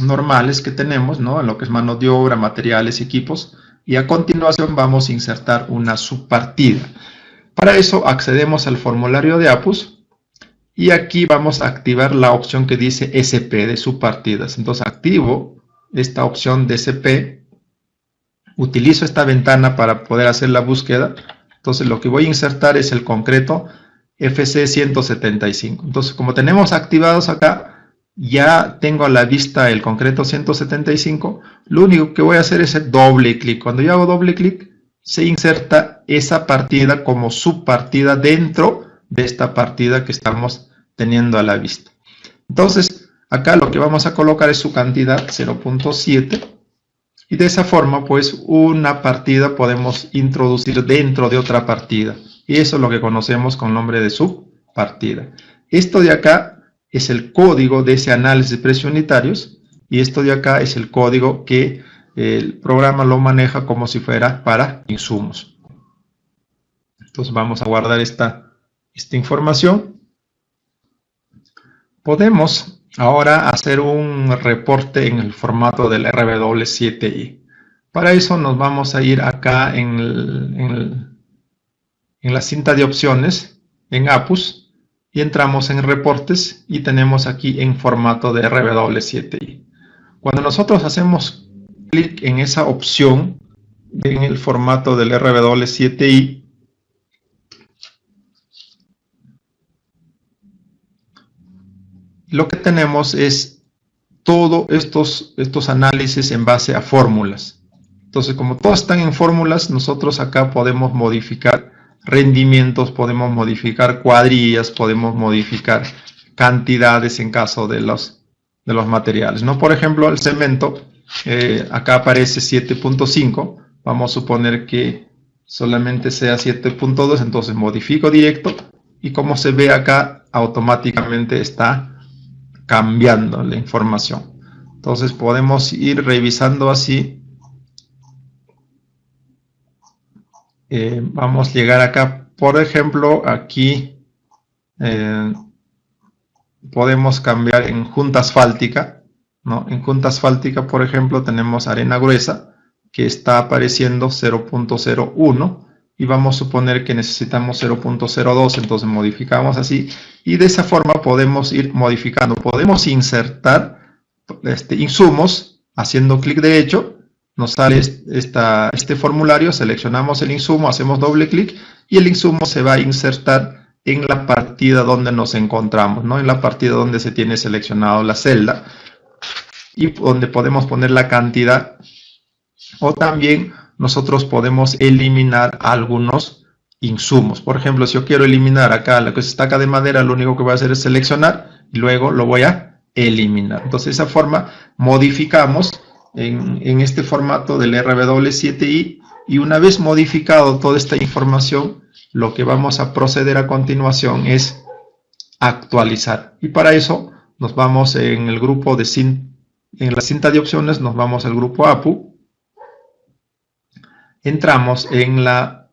normales que tenemos, ¿no? En lo que es mano de obra, materiales, equipos, y a continuación vamos a insertar una subpartida. Para eso accedemos al formulario de APUS y aquí vamos a activar la opción que dice SP de subpartidas. Entonces activo esta opción de SP, utilizo esta ventana para poder hacer la búsqueda. Entonces lo que voy a insertar es el concreto FC175. Entonces como tenemos activados acá, ya tengo a la vista el concreto 175, lo único que voy a hacer es el doble clic. Cuando yo hago doble clic, se inserta esa partida como subpartida dentro de esta partida que estamos teniendo a la vista. Entonces, acá lo que vamos a colocar es su cantidad 0.7 y de esa forma, pues, una partida podemos introducir dentro de otra partida. Y eso es lo que conocemos con nombre de subpartida. Esto de acá es el código de ese análisis de precios unitarios y esto de acá es el código que el programa lo maneja como si fuera para insumos. Entonces vamos a guardar esta información. Podemos ahora hacer un reporte en el formato del RW7i. Para eso nos vamos a ir acá en la cinta de opciones, en APUS, y entramos en reportes y tenemos aquí en formato de RW7i. Cuando nosotros hacemos clic en esa opción en el formato del RW7i, lo que tenemos es todos estos análisis en base a fórmulas. Entonces, como todos están en fórmulas, nosotros acá podemos modificar rendimientos, podemos modificar cuadrillas, podemos modificar cantidades en caso de los materiales, ¿no? Por ejemplo, el cemento, acá aparece 7.5, vamos a suponer que solamente sea 7.2, entonces modifico directo y como se ve acá, automáticamente está cambiando la información. Entonces podemos ir revisando así. Vamos a llegar acá, por ejemplo, aquí podemos cambiar en junta asfáltica, ¿no? En junta asfáltica, por ejemplo, tenemos arena gruesa que está apareciendo 0.01 y vamos a suponer que necesitamos 0.02, entonces modificamos así y de esa forma podemos ir modificando. Podemos insertar insumos haciendo clic derecho, nos sale este formulario, seleccionamos el insumo, hacemos doble clic y el insumo se va a insertar en la partida donde nos encontramos, ¿no? En la partida donde se tiene seleccionado la celda y donde podemos poner la cantidad, o también nosotros podemos eliminar algunos insumos. Por ejemplo, si yo quiero eliminar acá la que es estaca de madera, lo único que voy a hacer es seleccionar y luego lo voy a eliminar. Entonces, de esa forma modificamos en este formato del RW7i y una vez modificado toda esta información, lo que vamos a proceder a continuación es actualizar. Y para eso nos vamos en el grupo de en la cinta de opciones, nos vamos al grupo APU. Entramos en la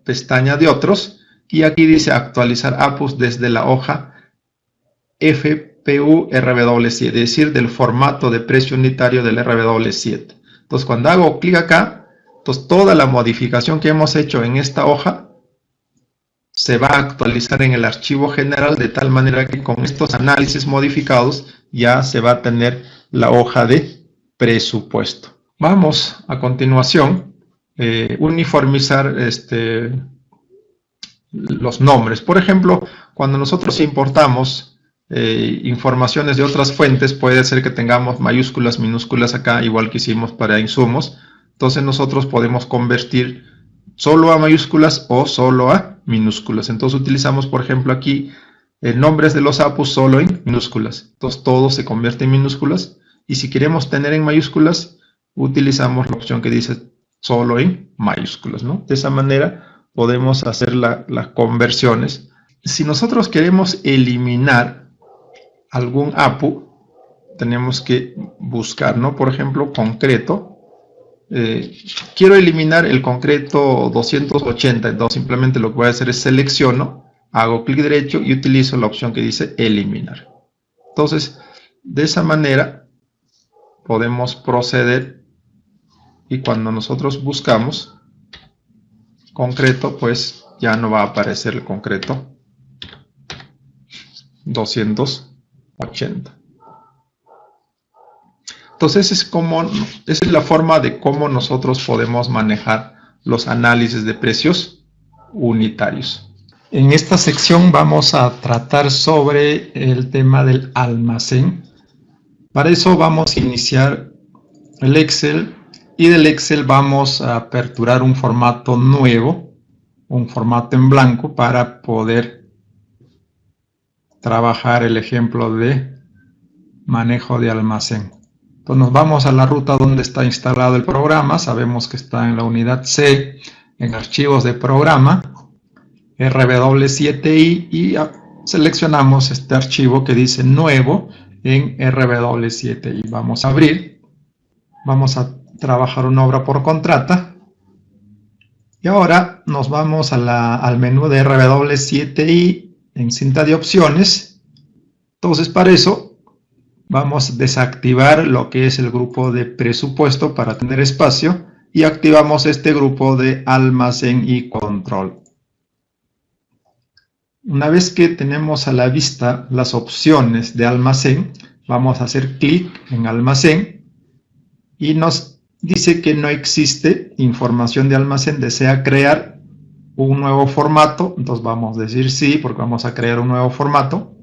pestaña de otros y aquí dice actualizar APUs desde la hoja FPU RW7, es decir, del formato de precio unitario del RW7. Entonces cuando hago clic acá, entonces toda la modificación que hemos hecho en esta hoja se va a actualizar en el archivo general de tal manera que con estos análisis modificados ya se va a tener la hoja de presupuesto. Vamos a continuación uniformizar los nombres. Por ejemplo, cuando nosotros importamos informaciones de otras fuentes, puede ser que tengamos mayúsculas, minúsculas acá, igual que hicimos para insumos. Entonces nosotros podemos convertir solo a mayúsculas o solo a minúsculas. Entonces utilizamos, por ejemplo, aquí nombres de los APUs solo en minúsculas. Entonces todo se convierte en minúsculas. Y si queremos tener en mayúsculas, utilizamos la opción que dice solo en mayúsculas, ¿no? De esa manera podemos hacer las conversiones. Si nosotros queremos eliminar algún APU, tenemos que buscar, ¿no? Por ejemplo, concreto. Quiero eliminar el concreto 280, entonces simplemente lo que voy a hacer es selecciono, hago clic derecho y utilizo la opción que dice eliminar. Entonces, de esa manera podemos proceder y cuando nosotros buscamos concreto, pues ya no va a aparecer el concreto 280. Entonces esa es la forma de cómo nosotros podemos manejar los análisis de precios unitarios. En esta sección vamos a tratar sobre el tema del almacén. Para eso vamos a iniciar el Excel y del Excel vamos a aperturar un formato nuevo, un formato en blanco para poder trabajar el ejemplo de manejo de almacén. Entonces nos vamos a la ruta donde está instalado el programa, sabemos que está en la unidad C, en archivos de programa, RW7i y seleccionamos este archivo que dice nuevo en RW7i. Vamos a abrir, vamos a trabajar una obra por contrata y ahora nos vamos al menú de RW7i en cinta de opciones. Entonces para eso vamos a desactivar lo que es el grupo de presupuesto para tener espacio y activamos este grupo de almacén y control. Una vez que tenemos a la vista las opciones de almacén, vamos a hacer clic en almacén y nos dice que no existe información de almacén, desea crear un nuevo formato, entonces vamos a decir sí porque vamos a crear un nuevo formato.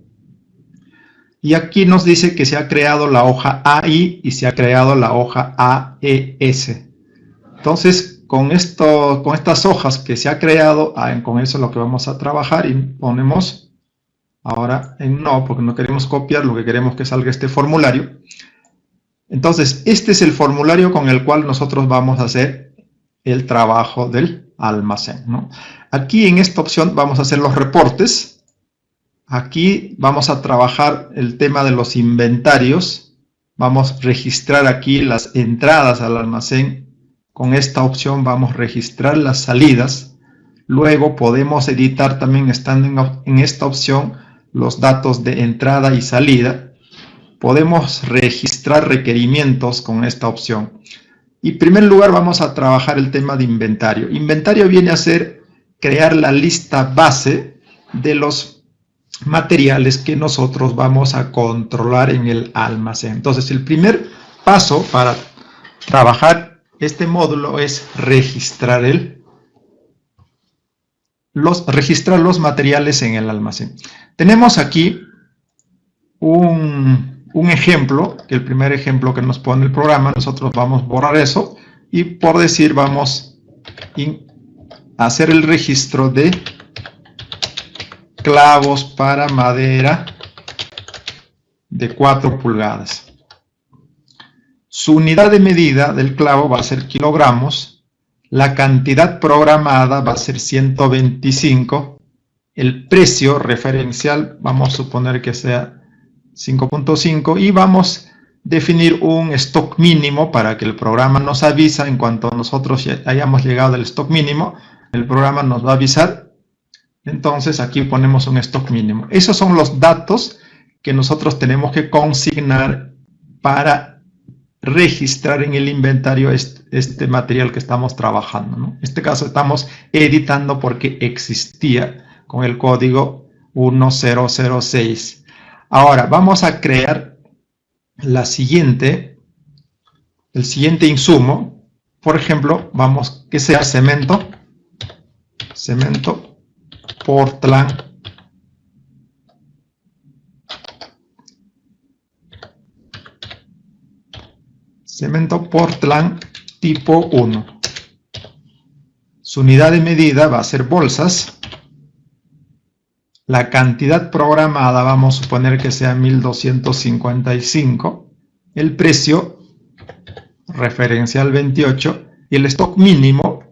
Y aquí nos dice que se ha creado la hoja AI y se ha creado la hoja AES. Entonces, con estas hojas que se ha creado, con eso es lo que vamos a trabajar y ponemos ahora en no, porque no queremos copiar, lo que queremos que salga este formulario. Entonces, este es el formulario con el cual nosotros vamos a hacer el trabajo del almacén, ¿no? Aquí en esta opción vamos a hacer los reportes. Aquí vamos a trabajar el tema de los inventarios. Vamos a registrar aquí las entradas al almacén. Con esta opción vamos a registrar las salidas. Luego podemos editar también, estando en esta opción, los datos de entrada y salida. Podemos registrar requerimientos con esta opción. Y en primer lugar vamos a trabajar el tema de inventario. Inventario viene a ser crear la lista base de los materiales que nosotros vamos a controlar en el almacén. Entonces el primer paso para trabajar este módulo es registrar los materiales en el almacén. Tenemos aquí un ejemplo, que el primer ejemplo que nos pone el programa, nosotros vamos a borrar eso y por decir vamos a hacer el registro de clavos para madera de 4 pulgadas. Su unidad de medida del clavo va a ser kilogramos, la cantidad programada va a ser 125, el precio referencial vamos a suponer que sea 5.5 y vamos a definir un stock mínimo para que el programa nos avisa en cuanto nosotros hayamos llegado al stock mínimo, el programa nos va a avisar. Entonces aquí ponemos un stock mínimo. Esos son los datos que nosotros tenemos que consignar para registrar en el inventario este material que estamos trabajando, ¿no? En este caso estamos editando porque existía con el código 1006. Ahora vamos a crear el siguiente insumo. Por ejemplo, que sea cemento Portland tipo 1. Su unidad de medida va a ser bolsas. La cantidad programada vamos a suponer que sea 1255. El precio referencial 28. Y el stock mínimo,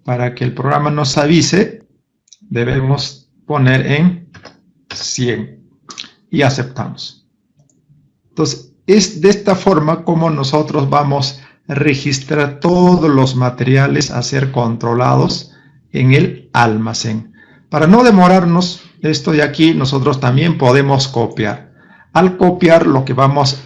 para que el programa nos avise, debemos poner en 100. Y aceptamos. Entonces, es de esta forma como nosotros vamos a registrar todos los materiales a ser controlados en el almacén. Para no demorarnos, esto de aquí nosotros también podemos copiar. Al copiar lo que vamos a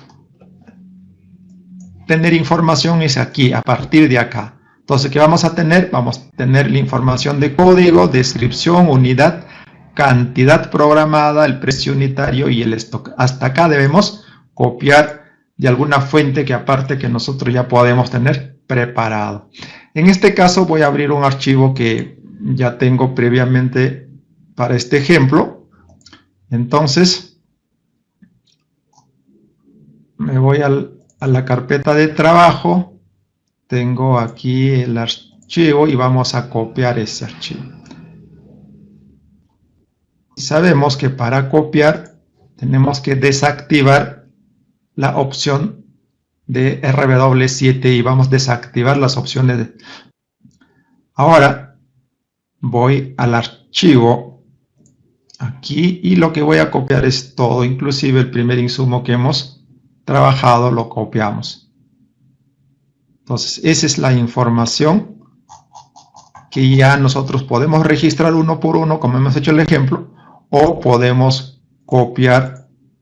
tener información es aquí, a partir de acá. Entonces, ¿qué vamos a tener? Vamos a tener la información de código, descripción, unidad, cantidad programada, el precio unitario y el stock. Hasta acá debemos copiar de alguna fuente que aparte que nosotros ya podemos tener preparado. En este caso voy a abrir un archivo que ya tengo previamente para este ejemplo. Entonces me voy a la carpeta de trabajo, tengo aquí el archivo y vamos a copiar ese archivo. Sabemos que para copiar tenemos que desactivar la opción de RW7 y vamos a desactivar las opciones Ahora voy al archivo aquí y lo que voy a copiar es todo, inclusive el primer insumo que hemos trabajado lo copiamos. Entonces esa es la información que ya nosotros podemos registrar uno por uno como hemos hecho el ejemplo, o podemos copiar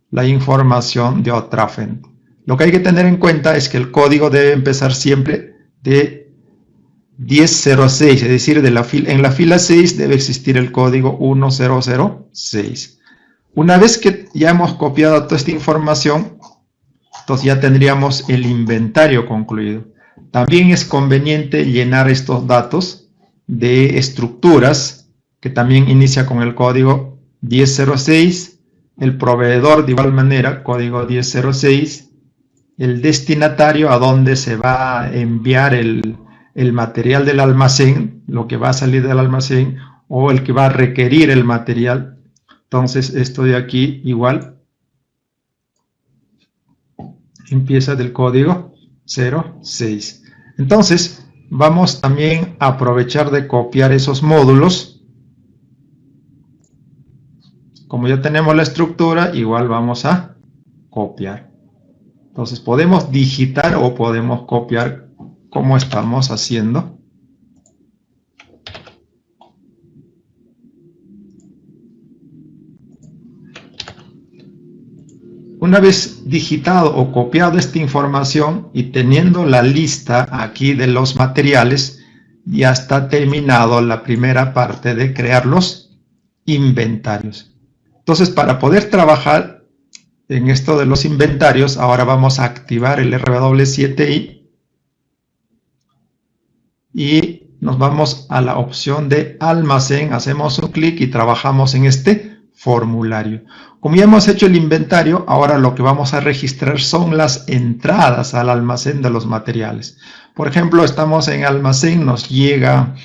la información de otra fuente. Lo que hay que tener en cuenta es que el código debe empezar siempre de 1006, es decir, en la fila 6 debe existir el código 1006. Una vez que ya hemos copiado toda esta información, entonces ya tendríamos el inventario concluido. También es conveniente llenar estos datos de estructuras, que también inicia con el código 1006, el proveedor de igual manera, código 1006, el destinatario a donde se va a enviar el el material del almacén, lo que va a salir del almacén, o el que va a requerir el material. Entonces esto de aquí igual empieza del código 06. Entonces vamos también a aprovechar de copiar esos módulos. Como ya tenemos la estructura, igual vamos a copiar. Entonces podemos digitar o podemos copiar como estamos haciendo. Una vez digitado o copiado esta información y teniendo la lista aquí de los materiales, ya está terminado la primera parte de crear los inventarios. Entonces, para poder trabajar en esto de los inventarios, ahora vamos a activar el RW7i y nos vamos a la opción de almacén, hacemos un clic y trabajamos en este formulario. Como ya hemos hecho el inventario, ahora lo que vamos a registrar son las entradas al almacén de los materiales. Por ejemplo, estamos en almacén, nos llega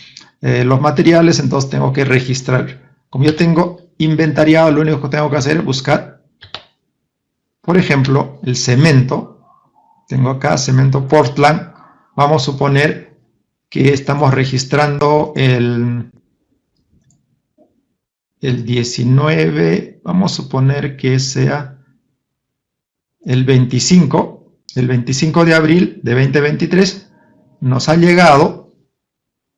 los materiales, entonces tengo que registrar. Como yo tengo inventariado, lo único que tengo que hacer es buscar, por ejemplo, el cemento. Tengo acá cemento Portland. Vamos a suponer que estamos registrando el 19, vamos a suponer que sea el 25 de abril de 2023, nos ha llegado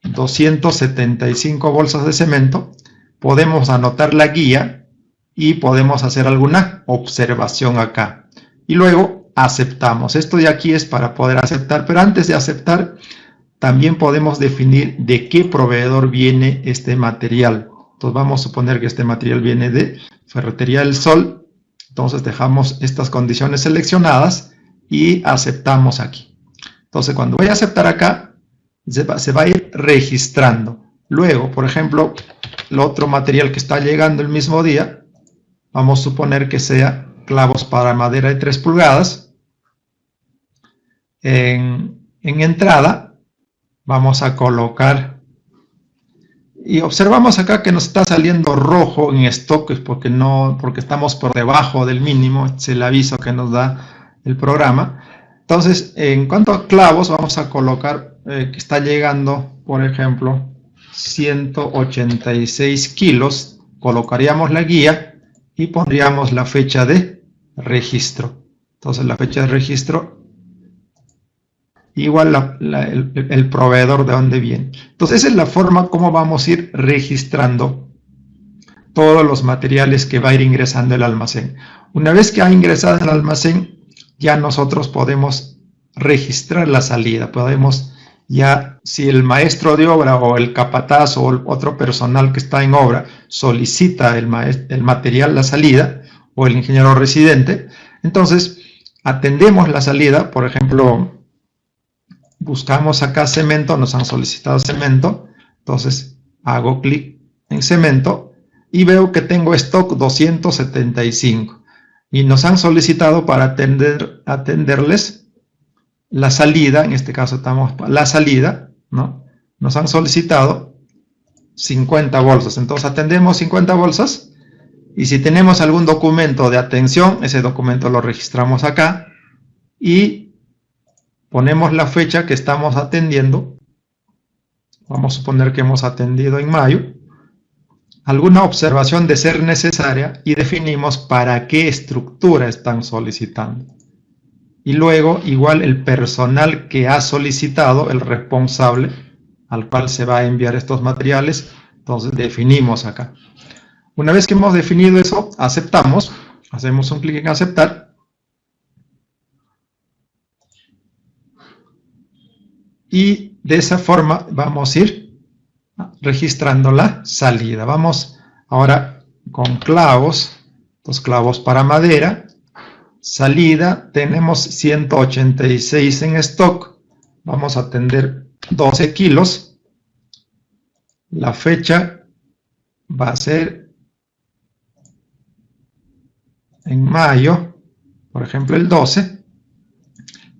275 bolsas de cemento. Podemos anotar la guía y podemos hacer alguna observación acá. Y luego aceptamos. Esto de aquí es para poder aceptar, pero antes de aceptar, también podemos definir de qué proveedor viene este material. Entonces vamos a suponer que este material viene de Ferretería del Sol. Entonces dejamos estas condiciones seleccionadas y aceptamos aquí. Entonces cuando voy a aceptar acá, se va a ir registrando. Luego, por ejemplo, el otro material que está llegando el mismo día, vamos a suponer que sea clavos para madera de 3 pulgadas. En entrada vamos a colocar, y observamos acá que nos está saliendo rojo en stock, porque estamos por debajo del mínimo. Es el aviso que nos da el programa. Entonces, en cuanto a clavos, vamos a colocar que está llegando, por ejemplo, 186 kilos. Colocaríamos la guía y pondríamos la fecha de registro. Entonces la fecha de registro, igual el proveedor de dónde viene. Entonces esa es la forma como vamos a ir registrando todos los materiales que va a ir ingresando al almacén. Una vez que ha ingresado al almacén, ya nosotros podemos registrar la salida. Podemos ya, si el maestro de obra o el capataz o el otro personal que está en obra solicita el material, la salida, o el ingeniero residente, entonces atendemos la salida. Por ejemplo, buscamos acá cemento, nos han solicitado cemento, entonces hago clic en cemento y veo que tengo stock 275 y nos han solicitado para atenderles la salida. En este caso estamos la salida, ¿no? Nos han solicitado 50 bolsas, entonces atendemos 50 bolsas, y si tenemos algún documento de atención, ese documento lo registramos acá y ponemos la fecha que estamos atendiendo. Vamos a suponer que hemos atendido en mayo. Alguna observación de ser necesaria y definimos para qué estructura están solicitando. Y luego, igual, el personal que ha solicitado, el responsable al cual se va a enviar estos materiales, entonces definimos acá. Una vez que hemos definido eso, aceptamos, hacemos un clic en aceptar. Y de esa forma vamos a ir registrando la salida. Vamos ahora con clavos, los clavos para madera. Salida, tenemos 186 en stock. Vamos a atender 12 kilos. La fecha va a ser en mayo, por ejemplo el 12.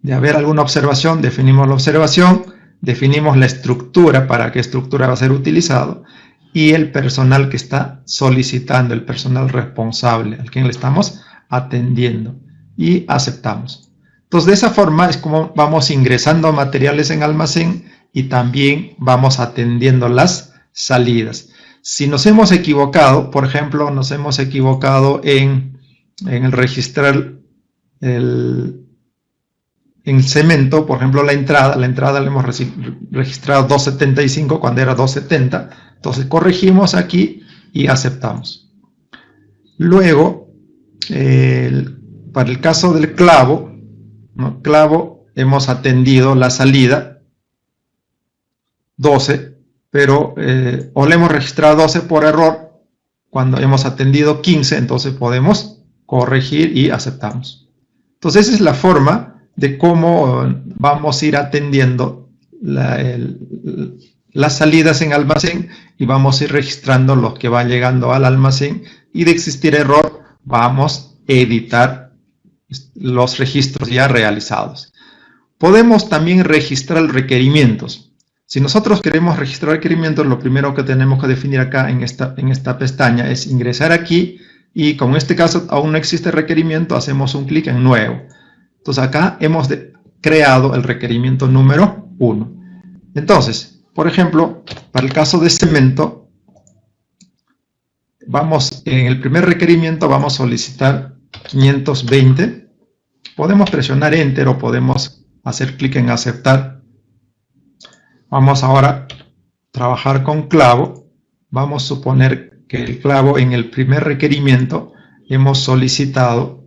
De haber alguna observación, definimos la observación. definimos la estructura, para qué estructura va a ser utilizado, y el personal que está solicitando, el personal responsable, al quien le estamos atendiendo, y aceptamos. Entonces, de esa forma es como vamos ingresando materiales en almacén y también vamos atendiendo las salidas. Si nos hemos equivocado, por ejemplo, nos hemos equivocado en el registrar el cemento, por ejemplo, la entrada la hemos registrado 275 cuando era 270, entonces corregimos aquí y aceptamos. Luego, para el caso del clavo, ¿no? Clavo, hemos atendido la salida 12, pero o le hemos registrado 12 por error cuando hemos atendido 15, entonces podemos corregir y aceptamos. Entonces esa es la forma de cómo vamos a ir atendiendo las salidas en almacén y vamos a ir registrando los que van llegando al almacén, y de existir error vamos a editar los registros ya realizados. Podemos también registrar requerimientos. Si nosotros queremos registrar requerimientos, lo primero que tenemos que definir acá en esta pestaña es ingresar aquí, y como en este caso aún no existe requerimiento, hacemos un clic en nuevo. Entonces acá hemos creado el requerimiento número 1. Entonces, por ejemplo, para el caso de cemento, en el primer requerimiento vamos a solicitar 520. Podemos presionar Enter o podemos hacer clic en aceptar. Vamos ahora a trabajar con clavo. Vamos a suponer que el clavo en el primer requerimiento hemos solicitado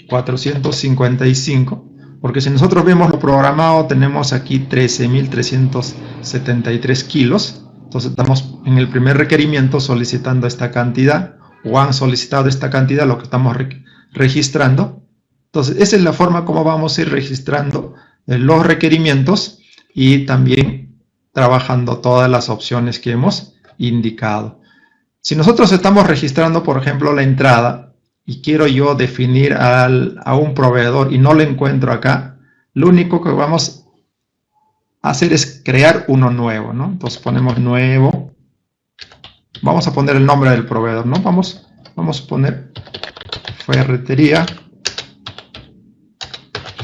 455, porque si nosotros vemos lo programado tenemos aquí 13.373 kilos. Entonces estamos en el primer requerimiento solicitando esta cantidad, o han solicitado esta cantidad, lo que estamos registrando. Entonces esa es la forma como vamos a ir registrando los requerimientos y también trabajando todas las opciones que hemos indicado. Si nosotros estamos registrando, por ejemplo, la entrada y quiero yo definir a un proveedor y no lo encuentro acá, lo único que vamos a hacer es crear uno nuevo, ¿no? Entonces ponemos nuevo, vamos a poner el nombre del proveedor, ¿no? Vamos a poner Ferretería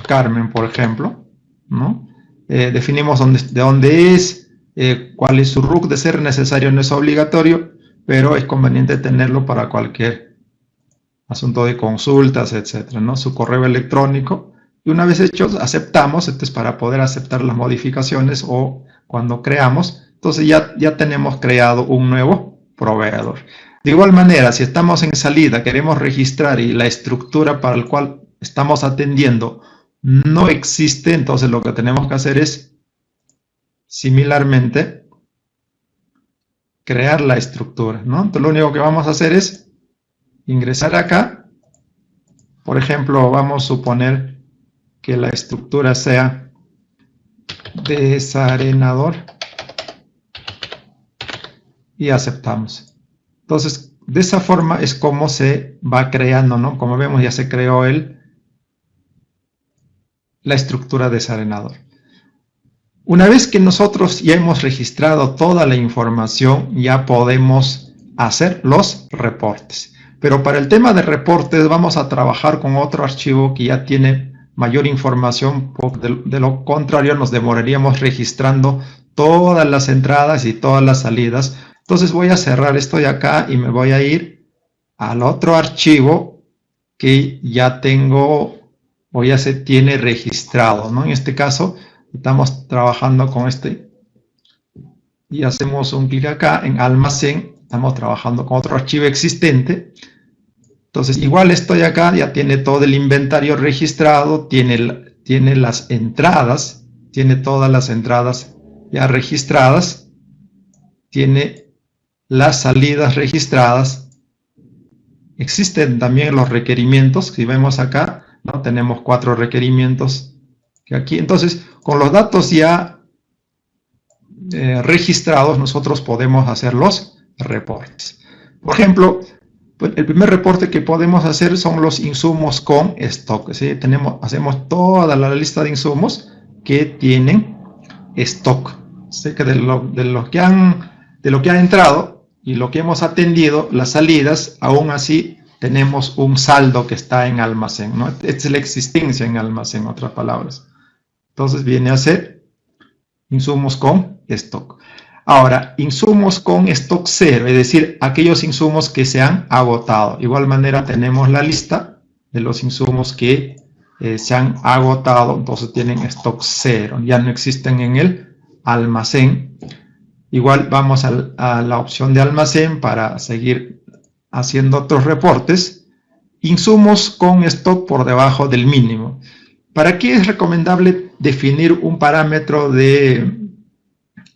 Carmen, por ejemplo, ¿no? Definimos de dónde es, cuál es su RUC, de ser necesario no es obligatorio, pero es conveniente tenerlo para cualquier asunto de consultas, etcétera, ¿no? Su correo electrónico, y una vez hecho aceptamos. Esto es para poder aceptar las modificaciones o cuando creamos. Entonces ya tenemos creado un nuevo proveedor. De igual manera, si estamos en salida, queremos registrar y la estructura para el cual estamos atendiendo no existe, entonces lo que tenemos que hacer es similarmente crear la estructura, ¿no? Entonces lo único que vamos a hacer es ingresar acá. Por ejemplo, vamos a suponer que la estructura sea desarenador y aceptamos. Entonces, de esa forma es como se va creando, ¿no? Como vemos, ya se creó la estructura desarenador. Una vez que nosotros ya hemos registrado toda la información, ya podemos hacer los reportes. Pero para el tema de reportes vamos a trabajar con otro archivo que ya tiene mayor información. De lo contrario, nos demoraríamos registrando todas las entradas y todas las salidas. Entonces voy a cerrar esto de acá y me voy a ir al otro archivo que ya tengo o ya se tiene registrado, ¿no? En este caso estamos trabajando con este y hacemos un clic acá en almacén. Estamos trabajando con otro archivo existente. Entonces igual estoy acá, ya tiene todo el inventario registrado, tiene las entradas, tiene todas las entradas ya registradas, tiene las salidas registradas. Existen también los requerimientos. Si vemos acá, ¿no? Tenemos 4 requerimientos que aquí. Entonces, con los datos ya registrados, nosotros podemos hacer los reportes. Por ejemplo, pues, el primer reporte que podemos hacer son los insumos con stock, ¿sí? Hacemos toda la lista de insumos que tienen stock. Sé que de lo que ha entrado y lo que hemos atendido, las salidas, aún así tenemos un saldo que está en almacén, ¿no? Es la existencia en almacén, en otras palabras. Entonces viene a ser insumos con stock. Ahora, insumos con stock cero, es decir, aquellos insumos que se han agotado. De igual manera tenemos la lista de los insumos que se han agotado, entonces tienen stock cero, ya no existen en el almacén. Igual vamos a la opción de almacén para seguir haciendo otros reportes. Insumos con stock por debajo del mínimo. ¿Para qué es recomendable definir un parámetro de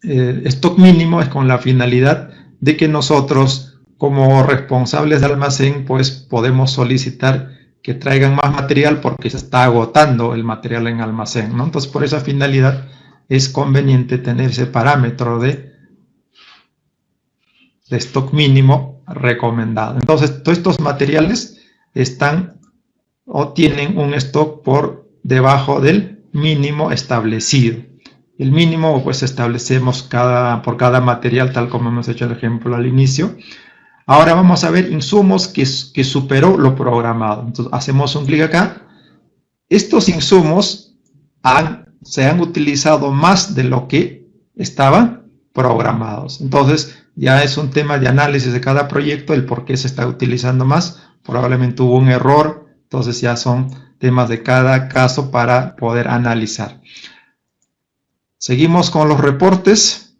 stock mínimo? Es con la finalidad de que nosotros, como responsables de almacén, pues podemos solicitar que traigan más material porque se está agotando el material en almacén, ¿no? Entonces, por esa finalidad es conveniente tener ese parámetro de stock mínimo recomendado. Entonces, todos estos materiales están o tienen un stock por debajo del mínimo establecido. El mínimo pues establecemos por cada material, tal como hemos hecho el ejemplo al inicio. Ahora vamos a ver insumos que superó lo programado. Entonces hacemos un clic acá. Estos insumos se han utilizado más de lo que estaban programados. Entonces ya es un tema de análisis de cada proyecto, el por qué se está utilizando más. Probablemente hubo un error, entonces ya son temas de cada caso para poder analizar. Seguimos con los reportes.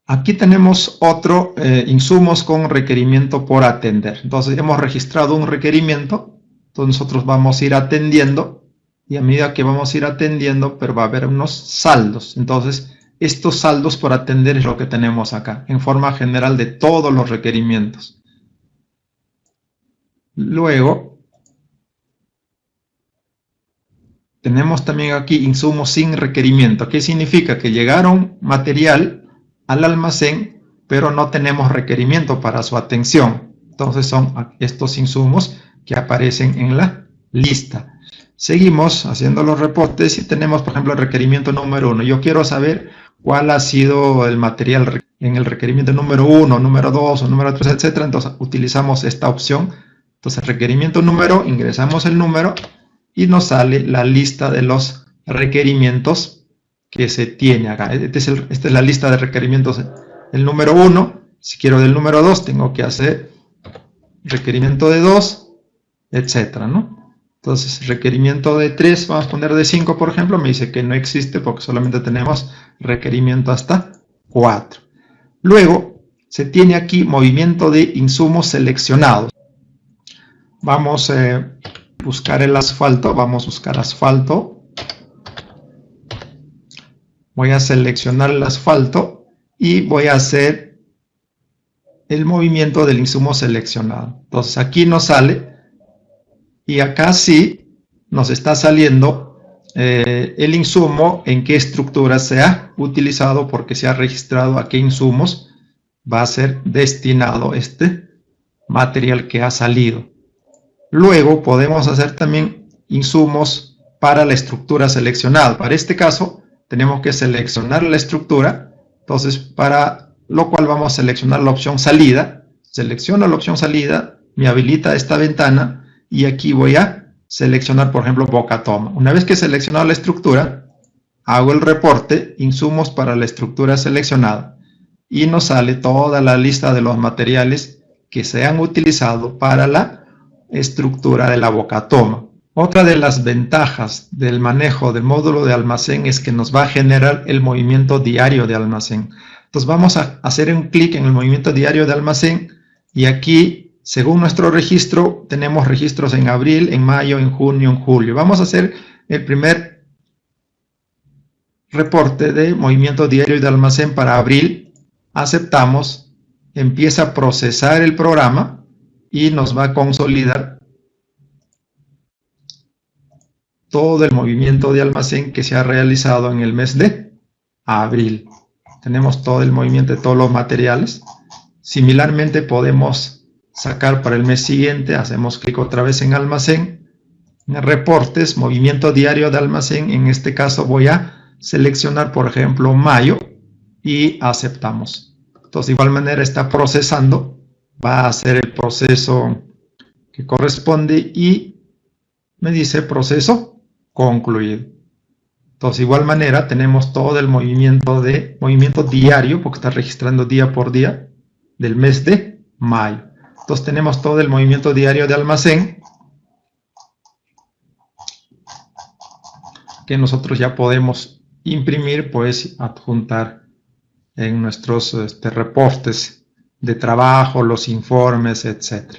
Aquí tenemos otro, insumos con requerimiento por atender. Entonces hemos registrado un requerimiento, entonces nosotros vamos a ir atendiendo y a medida que vamos a ir atendiendo, pero va a haber unos saldos. Entonces estos saldos por atender es lo que tenemos acá, en forma general de todos los requerimientos. Luego, tenemos también aquí insumos sin requerimiento. ¿Qué significa? Que llegaron material al almacén, pero no tenemos requerimiento para su atención. Entonces son estos insumos que aparecen en la lista. Seguimos haciendo los reportes y tenemos, por ejemplo, el requerimiento número 1. Yo quiero saber cuál ha sido el material en el requerimiento número 1, número 2 o número 3, etc. Entonces utilizamos esta opción. Entonces, requerimiento número, ingresamos el número y nos sale la lista de los requerimientos que se tiene acá. Esta es la lista de requerimientos. El número 1, si quiero del número 2, tengo que hacer requerimiento de 2, etcétera, ¿no? Entonces, requerimiento de 3, vamos a poner de 5, por ejemplo, me dice que no existe porque solamente tenemos requerimiento hasta 4. Luego, se tiene aquí movimiento de insumos seleccionados. Vamos a buscar el asfalto, vamos a buscar asfalto. Voy a seleccionar el asfalto y voy a hacer el movimiento del insumo seleccionado. Entonces aquí nos sale y acá sí nos está saliendo el insumo, en qué estructura se ha utilizado, porque se ha registrado a qué insumos va a ser destinado este material que ha salido. Luego podemos hacer también insumos para la estructura seleccionada. Para este caso tenemos que seleccionar la estructura. Entonces, para lo cual vamos a seleccionar la opción salida. Selecciono la opción salida, me habilita esta ventana y aquí voy a seleccionar, por ejemplo, boca toma. Una vez que he seleccionado la estructura, hago el reporte, insumos para la estructura seleccionada, y nos sale toda la lista de los materiales que se han utilizado para la estructura de la boca toma. Otra de las ventajas del manejo del módulo de almacén es que nos va a generar el movimiento diario de almacén. Entonces vamos a hacer un clic en el movimiento diario de almacén y aquí, según nuestro registro, tenemos registros en abril, en mayo, en junio, en julio. Vamos a hacer el primer reporte de movimiento diario de almacén para abril. Aceptamos, empieza a procesar el programa y nos va a consolidar todo el movimiento de almacén que se ha realizado en el mes de abril. Tenemos todo el movimiento de todos los materiales. Similarmente podemos sacar para el mes siguiente, hacemos clic otra vez en almacén reportes, movimiento diario de almacén. En este caso voy a seleccionar, por ejemplo, mayo y aceptamos. Entonces, de igual manera está procesando, va a hacer el proceso que corresponde y me dice proceso concluido. Entonces, de igual manera tenemos todo el movimiento diario, porque está registrando día por día del mes de mayo. Entonces tenemos todo el movimiento diario de almacén que nosotros ya podemos imprimir, pues adjuntar en nuestros reportes de trabajo, los informes, etc.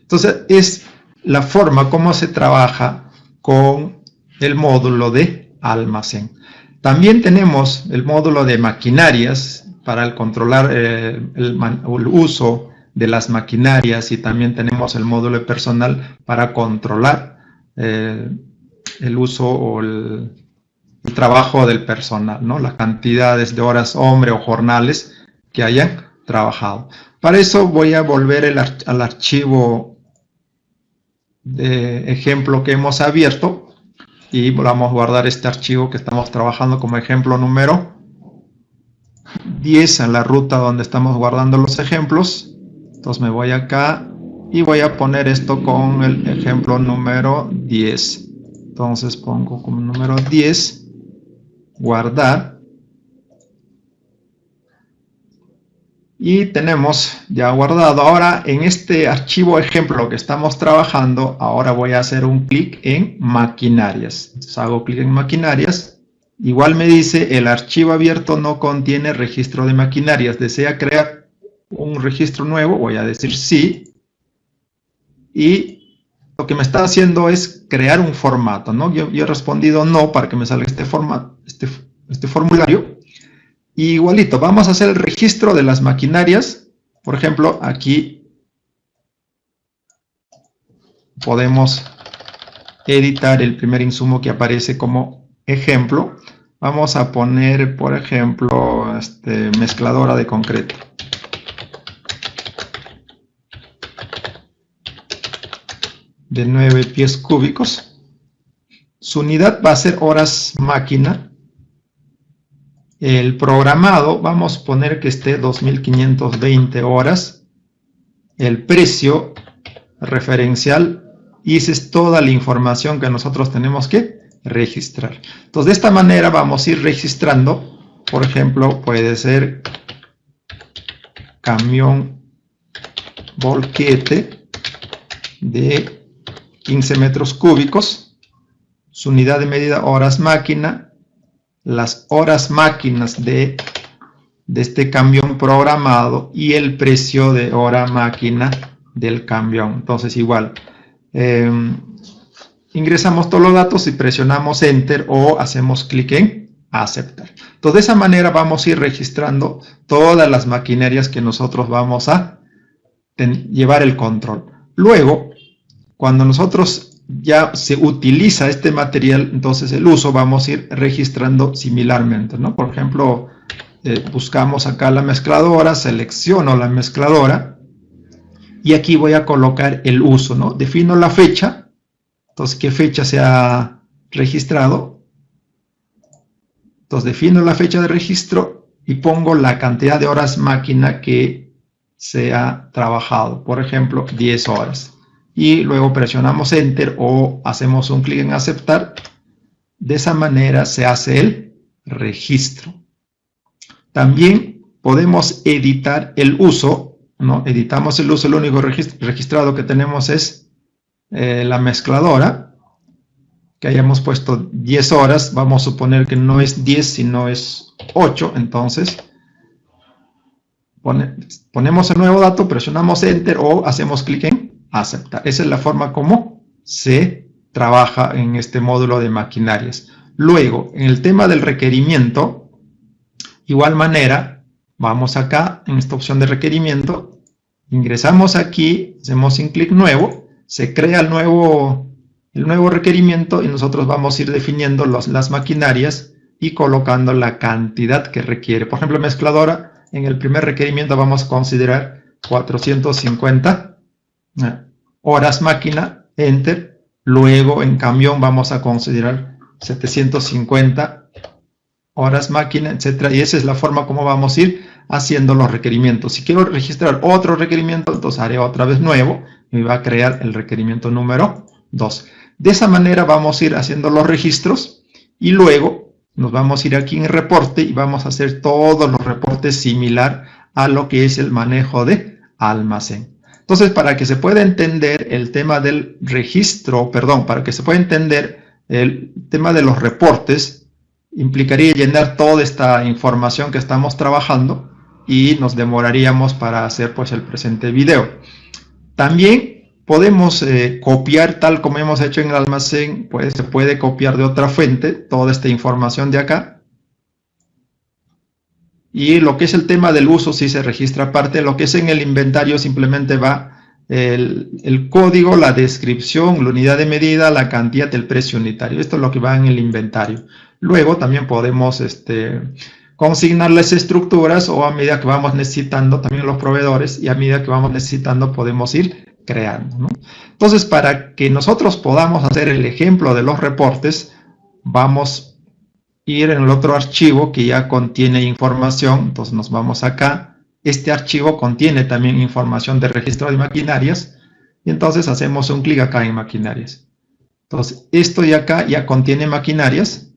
Entonces es la forma como se trabaja con el módulo de almacén. También tenemos el módulo de maquinarias para el controlar el uso de las maquinarias, y también tenemos el módulo de personal para controlar el uso o el trabajo del personal, ¿no? Las cantidades de horas hombre o jornales que hayan trabajado. Para eso voy a volver al archivo de ejemplo que hemos abierto y vamos a guardar este archivo que estamos trabajando como ejemplo número 10 en la ruta donde estamos guardando los ejemplos. Entonces me voy acá y voy a poner esto con el ejemplo número 10. Entonces pongo como número 10, guardar. Y tenemos ya guardado. Ahora en este archivo ejemplo que estamos trabajando, ahora voy a hacer un clic en maquinarias. Entonces hago clic en maquinarias. Igual me dice el archivo abierto no contiene registro de maquinarias. ¿Desea crear un registro nuevo? Voy a decir sí. Y lo que me está haciendo es crear un formato, ¿no? Yo he respondido no para que me salga este formulario. Y igualito, vamos a hacer el registro de las maquinarias. Por ejemplo, aquí podemos editar el primer insumo que aparece como ejemplo. Vamos a poner, por ejemplo, mezcladora de concreto. De 9 pies cúbicos. Su unidad va a ser horas máquina. El programado, vamos a poner que esté 2520 horas. El precio referencial, y esa es toda la información que nosotros tenemos que registrar. Entonces, de esta manera vamos a ir registrando. Por ejemplo, puede ser camión volquete de 15 metros cúbicos. Su unidad de medida horas máquina. Las horas máquinas de este camión programado y el precio de hora máquina del camión. Entonces igual ingresamos todos los datos y presionamos enter o hacemos clic en aceptar. Entonces de esa manera vamos a ir registrando todas las maquinarias que nosotros vamos a llevar el control. Luego, cuando nosotros ya se utiliza este material, entonces el uso vamos a ir registrando similarmente, ¿no? Por ejemplo, buscamos acá la mezcladora, selecciono la mezcladora y aquí voy a colocar el uso, ¿no? Defino la fecha, entonces qué fecha se ha registrado. Entonces defino la fecha de registro y pongo la cantidad de horas máquina que se ha trabajado, por ejemplo, 10 horas. Y luego presionamos enter o hacemos un clic en aceptar. De esa manera se hace el registro. También podemos editar el uso, ¿no? Editamos el uso, el único registrado que tenemos es la mezcladora, que hayamos puesto 10 horas, vamos a suponer que no es 10 sino es 8, entonces ponemos el nuevo dato, presionamos enter o hacemos clic en aceptar. Esa es la forma como se trabaja en este módulo de maquinarias. Luego, en el tema del requerimiento, igual manera, vamos acá en esta opción de requerimiento, ingresamos aquí, hacemos un clic nuevo, se crea el nuevo requerimiento y nosotros vamos a ir definiendo las maquinarias y colocando la cantidad que requiere. Por ejemplo, mezcladora, en el primer requerimiento vamos a considerar 450 horas máquina, enter, Luego, en camión, vamos a considerar 750 horas máquina, etcétera. Y esa es la forma como vamos a ir haciendo los requerimientos. Si quiero registrar otro requerimiento, entonces haré otra vez nuevo y me va a crear el requerimiento número 2. De esa manera vamos a ir haciendo los registros y luego nos vamos a ir aquí en reporte y vamos a hacer todos los reportes similar a lo que es el manejo de almacén. Entonces, para que se pueda entender el tema del registro, perdón, para que se pueda entender el tema de los reportes, implicaría llenar toda esta información que estamos trabajando y nos demoraríamos para hacer pues el presente video. También podemos copiar, tal como hemos hecho en el almacén, pues se puede copiar de otra fuente toda esta información de acá. Y lo que es el tema del uso sí se registra aparte. Lo que es en el inventario simplemente va el código, la descripción, la unidad de medida, la cantidad, el precio unitario. Esto es lo que va en el inventario. Luego también podemos consignar las estructuras o a medida que vamos necesitando también los proveedores y a medida que vamos necesitando podemos ir creando, ¿no? Entonces, para que nosotros podamos hacer el ejemplo de los reportes, vamos a ir en el otro archivo que ya contiene información. Entonces nos vamos acá. Este archivo contiene también información de registro de maquinarias y entonces hacemos un clic acá en maquinarias. Entonces esto de acá ya contiene maquinarias.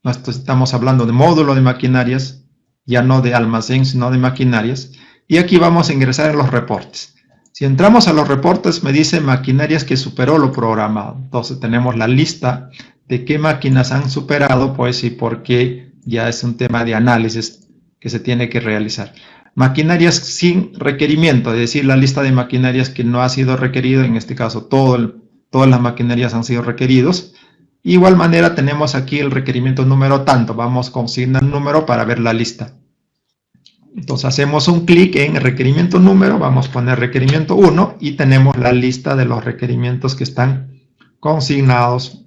Estamos hablando de módulo de maquinarias, ya no de almacén, sino de maquinarias. Y aquí vamos a ingresar en los reportes. Si entramos a los reportes, me dice maquinarias que superó lo programado. Entonces tenemos la lista de qué máquinas han superado, pues, y por qué ya es un tema de análisis que se tiene que realizar. Maquinarias sin requerimiento, es decir, la lista de maquinarias que no ha sido requerido, en este caso todas las maquinarias han sido requeridos. De igual manera tenemos aquí el requerimiento número tanto, vamos a consignar un número para ver la lista. Entonces hacemos un clic en el requerimiento número, vamos a poner requerimiento 1 y tenemos la lista de los requerimientos que están consignados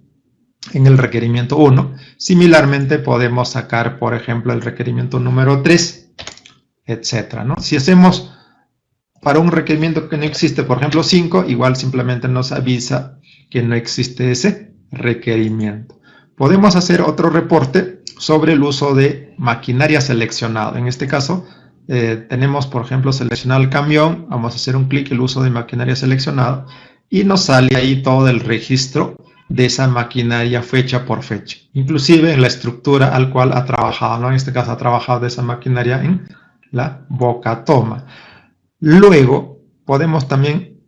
en el requerimiento 1. Similarmente podemos sacar, por ejemplo, el requerimiento número 3, etcétera, ¿no? Si hacemos para un requerimiento que no existe, por ejemplo 5, igual simplemente nos avisa que no existe ese requerimiento. Podemos hacer otro reporte sobre el uso de maquinaria seleccionada. En este caso tenemos, por ejemplo, seleccionar el camión, vamos a hacer un clic en el uso de maquinaria seleccionada y nos sale ahí todo el registro de esa maquinaria fecha por fecha, inclusive en la estructura al cual ha trabajado, ¿no? En este caso ha trabajado de esa maquinaria en la boca toma. Luego podemos también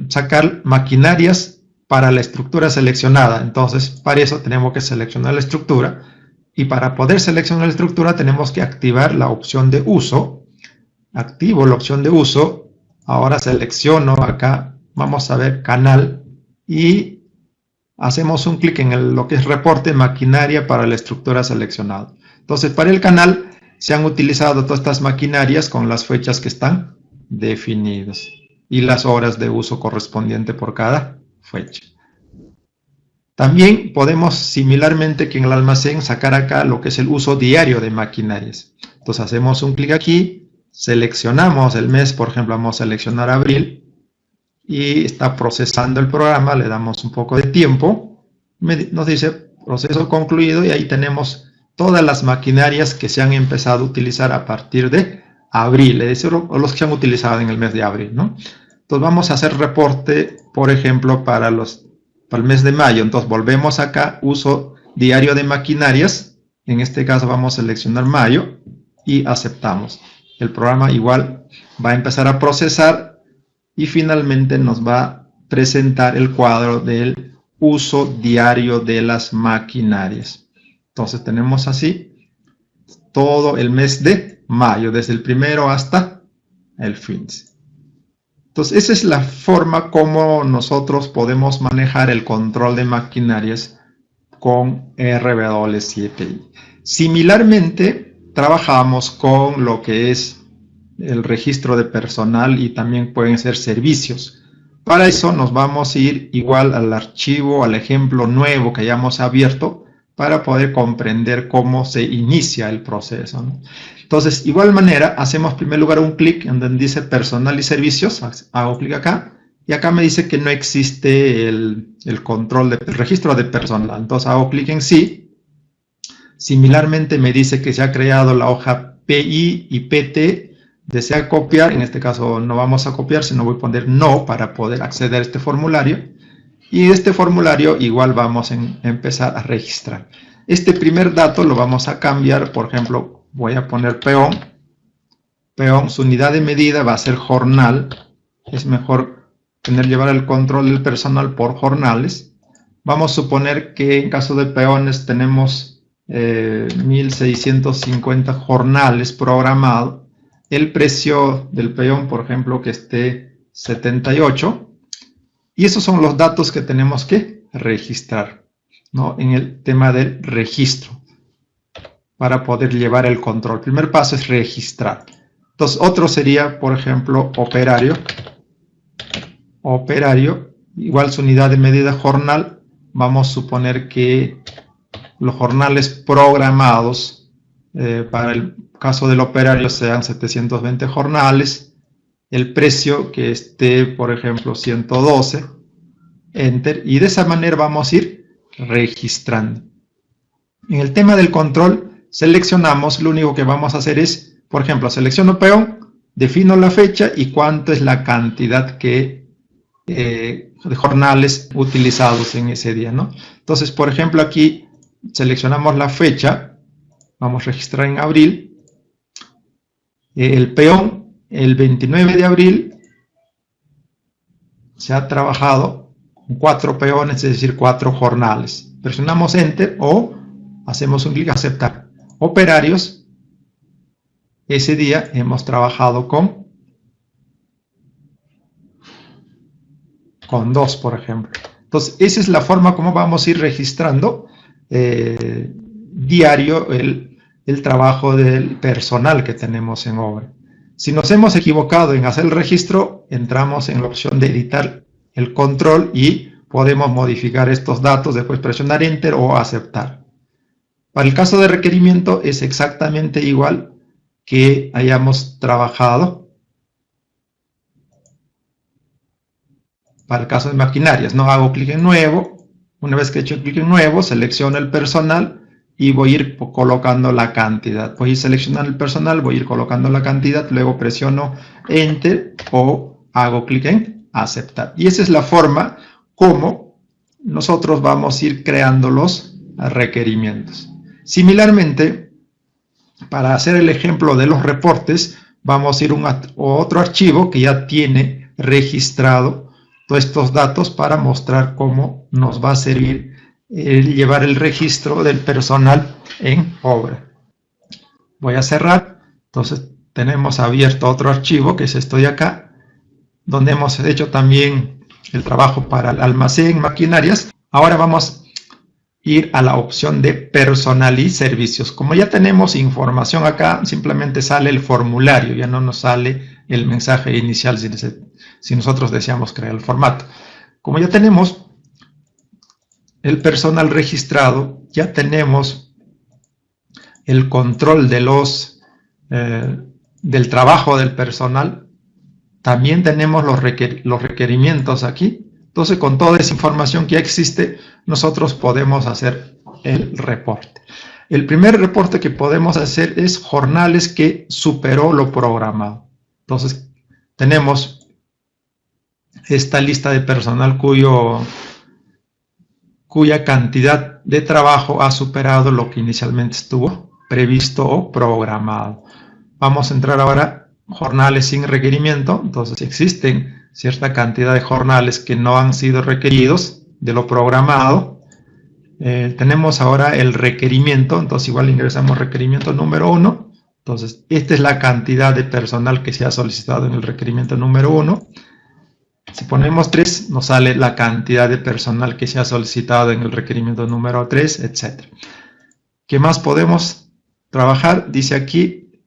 sacar maquinarias para la estructura seleccionada. Entonces, para eso tenemos que seleccionar la estructura y para poder seleccionar la estructura tenemos que activar la opción de uso. Activo la opción de uso. Ahora selecciono acá, vamos a ver canal y hacemos un clic en lo que es reporte maquinaria para la estructura seleccionada. Entonces, para el canal se han utilizado todas estas maquinarias con las fechas que están definidas y las horas de uso correspondiente por cada fecha. También podemos, similarmente que en el almacén, sacar acá lo que es el uso diario de maquinarias. Entonces hacemos un clic aquí, seleccionamos el mes, por ejemplo, vamos a seleccionar abril y está procesando el programa, le damos un poco de tiempo, nos dice proceso concluido y ahí tenemos todas las maquinarias que se han empezado a utilizar a partir de abril, es decir, los que se han utilizado en el mes de abril, ¿no? Entonces vamos a hacer reporte, por ejemplo, para el mes de mayo. Entonces volvemos acá, uso diario de maquinarias. En este caso vamos a seleccionar mayo y aceptamos. El programa igual va a empezar a procesar y finalmente nos va a presentar el cuadro del uso diario de las maquinarias. Entonces tenemos así todo el mes de mayo, desde el primero hasta el fin. Entonces, esa es la forma como nosotros podemos manejar el control de maquinarias con RW7i. Similarmente, trabajamos con lo que es el registro de personal y también pueden ser servicios. Para eso nos vamos a ir igual al archivo, al ejemplo nuevo que hayamos abierto para poder comprender cómo se inicia el proceso, ¿no? Entonces, igual manera, hacemos en primer lugar un clic en donde dice personal y servicios, hago clic acá y acá me dice que no existe el registro de personal. Entonces hago clic en sí. Similarmente me dice que se ha creado la hoja PI y PT. Desea copiar, en este caso no vamos a copiar, sino voy a poner no para poder acceder a este formulario. Y de este formulario igual vamos a empezar a registrar. Este primer dato lo vamos a cambiar, por ejemplo, voy a poner peón. Peón, su unidad de medida va a ser jornal. Es mejor llevar el control del personal por jornales. Vamos a suponer que en caso de peones tenemos 1650 jornales programados. El precio del peón, por ejemplo, que esté 78. Y esos son los datos que tenemos que registrar, ¿no? En el tema del registro, para poder llevar el control. El primer paso es registrar. Entonces, otro sería, por ejemplo, operario. Operario, igual su unidad de medida jornal. Vamos a suponer que los jornales programados para el caso del operario sean 720 jornales. El precio que esté, por ejemplo, 112, enter, y de esa manera vamos a ir registrando. En el tema del control, seleccionamos, lo único que vamos a hacer es, por ejemplo, selecciono peón, defino la fecha y cuánto es la cantidad de jornales utilizados en ese día, ¿no? Entonces, por ejemplo, aquí seleccionamos la fecha, vamos a registrar en abril, el peón, el 29 de abril se ha trabajado con 4 peones, es decir, 4 jornales. Presionamos Enter o hacemos un clic a aceptar. Operarios, ese día hemos trabajado con 2, por ejemplo. Entonces, esa es la forma como vamos a ir registrando diario el trabajo del personal que tenemos en obra. Si nos hemos equivocado en hacer el registro, entramos en la opción de editar el control y podemos modificar estos datos, después presionar Enter o aceptar. Para el caso de requerimiento es exactamente igual que hayamos trabajado para el caso de maquinarias. No hago clic en nuevo. Una vez que he hecho clic en nuevo, selecciono el personal y voy a ir colocando la cantidad. Voy a ir seleccionando el personal, voy a ir colocando la cantidad, luego presiono Enter o hago clic en aceptar. Y esa es la forma como nosotros vamos a ir creando los requerimientos. Similarmente, para hacer el ejemplo de los reportes, vamos a ir a otro archivo que ya tiene registrado todos estos datos para mostrar cómo nos va a servir llevar el registro del personal en obra. Voy a cerrar. Entonces tenemos abierto otro archivo que es esto de acá, donde hemos hecho también el trabajo para el almacén, maquinarias. Ahora vamos a ir a la opción de personal y servicios. Como ya tenemos información acá, simplemente sale el formulario, ya no nos sale el mensaje inicial si nosotros deseamos crear el formato. Como ya tenemos el personal registrado, ya tenemos el control de del trabajo del personal, también tenemos los requerimientos aquí. Entonces, con toda esa información que ya existe, nosotros podemos hacer el reporte. El primer reporte que podemos hacer es jornales que superó lo programado. Entonces, tenemos esta lista de personal cuya cantidad de trabajo ha superado lo que inicialmente estuvo previsto o programado. Vamos a entrar ahora a jornales sin requerimiento. Entonces, existen cierta cantidad de jornales que no han sido requeridos de lo programado. Tenemos ahora el requerimiento, entonces igual ingresamos requerimiento número 1. Entonces, esta es la cantidad de personal que se ha solicitado en el requerimiento número 1. Si ponemos 3, nos sale la cantidad de personal que se ha solicitado en el requerimiento número 3, etc. ¿Qué más podemos trabajar? Dice aquí,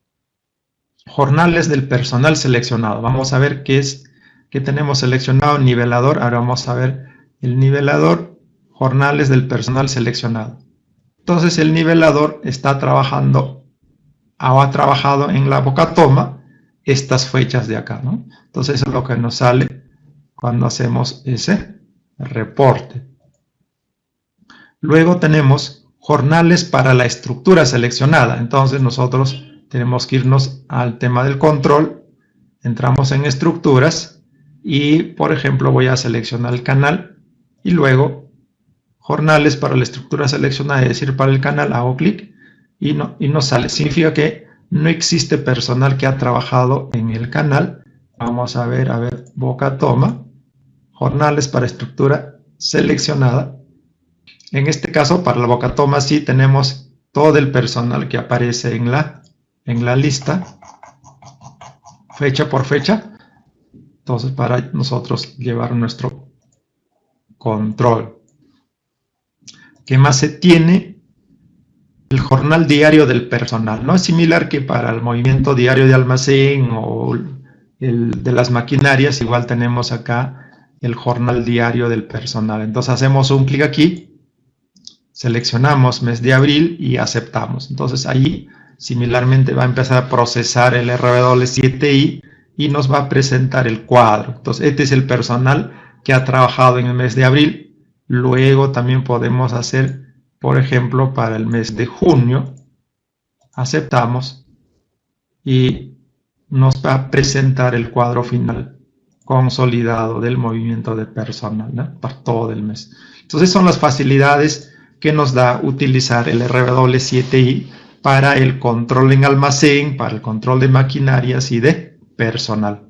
jornales del personal seleccionado. Vamos a ver qué tenemos seleccionado, nivelador. Ahora vamos a ver el nivelador, jornales del personal seleccionado. Entonces el nivelador está trabajando, o ha trabajado en la boca toma estas fechas de acá, ¿no? Entonces eso es lo que nos sale cuando hacemos ese reporte. Luego tenemos jornales para la estructura seleccionada. Entonces nosotros tenemos que irnos al tema del control. Entramos en estructuras y, por ejemplo, voy a seleccionar el canal y luego jornales para la estructura seleccionada, es decir, para el canal, hago clic y nos sale. Significa que no existe personal que ha trabajado en el canal. Vamos a ver, boca toma, jornales para estructura seleccionada. En este caso, para la boca toma, sí tenemos todo el personal que aparece en la lista, fecha por fecha. Entonces, para nosotros llevar nuestro control. ¿Qué más se tiene? El jornal diario del personal, ¿no? Es similar que para el movimiento diario de almacén o el de las maquinarias, igual tenemos acá el jornal diario del personal. Entonces hacemos un clic aquí, seleccionamos mes de abril y aceptamos. Entonces ahí similarmente va a empezar a procesar el RW7i y nos va a presentar el cuadro. Entonces este es el personal que ha trabajado en el mes de abril. Luego también podemos hacer, por ejemplo, para el mes de junio, aceptamos y nos va a presentar el cuadro final consolidado del movimiento de personal, ¿no? Para todo el mes. Entonces son las facilidades que nos da utilizar el RW7i para el control en almacén, para el control de maquinarias y de personal.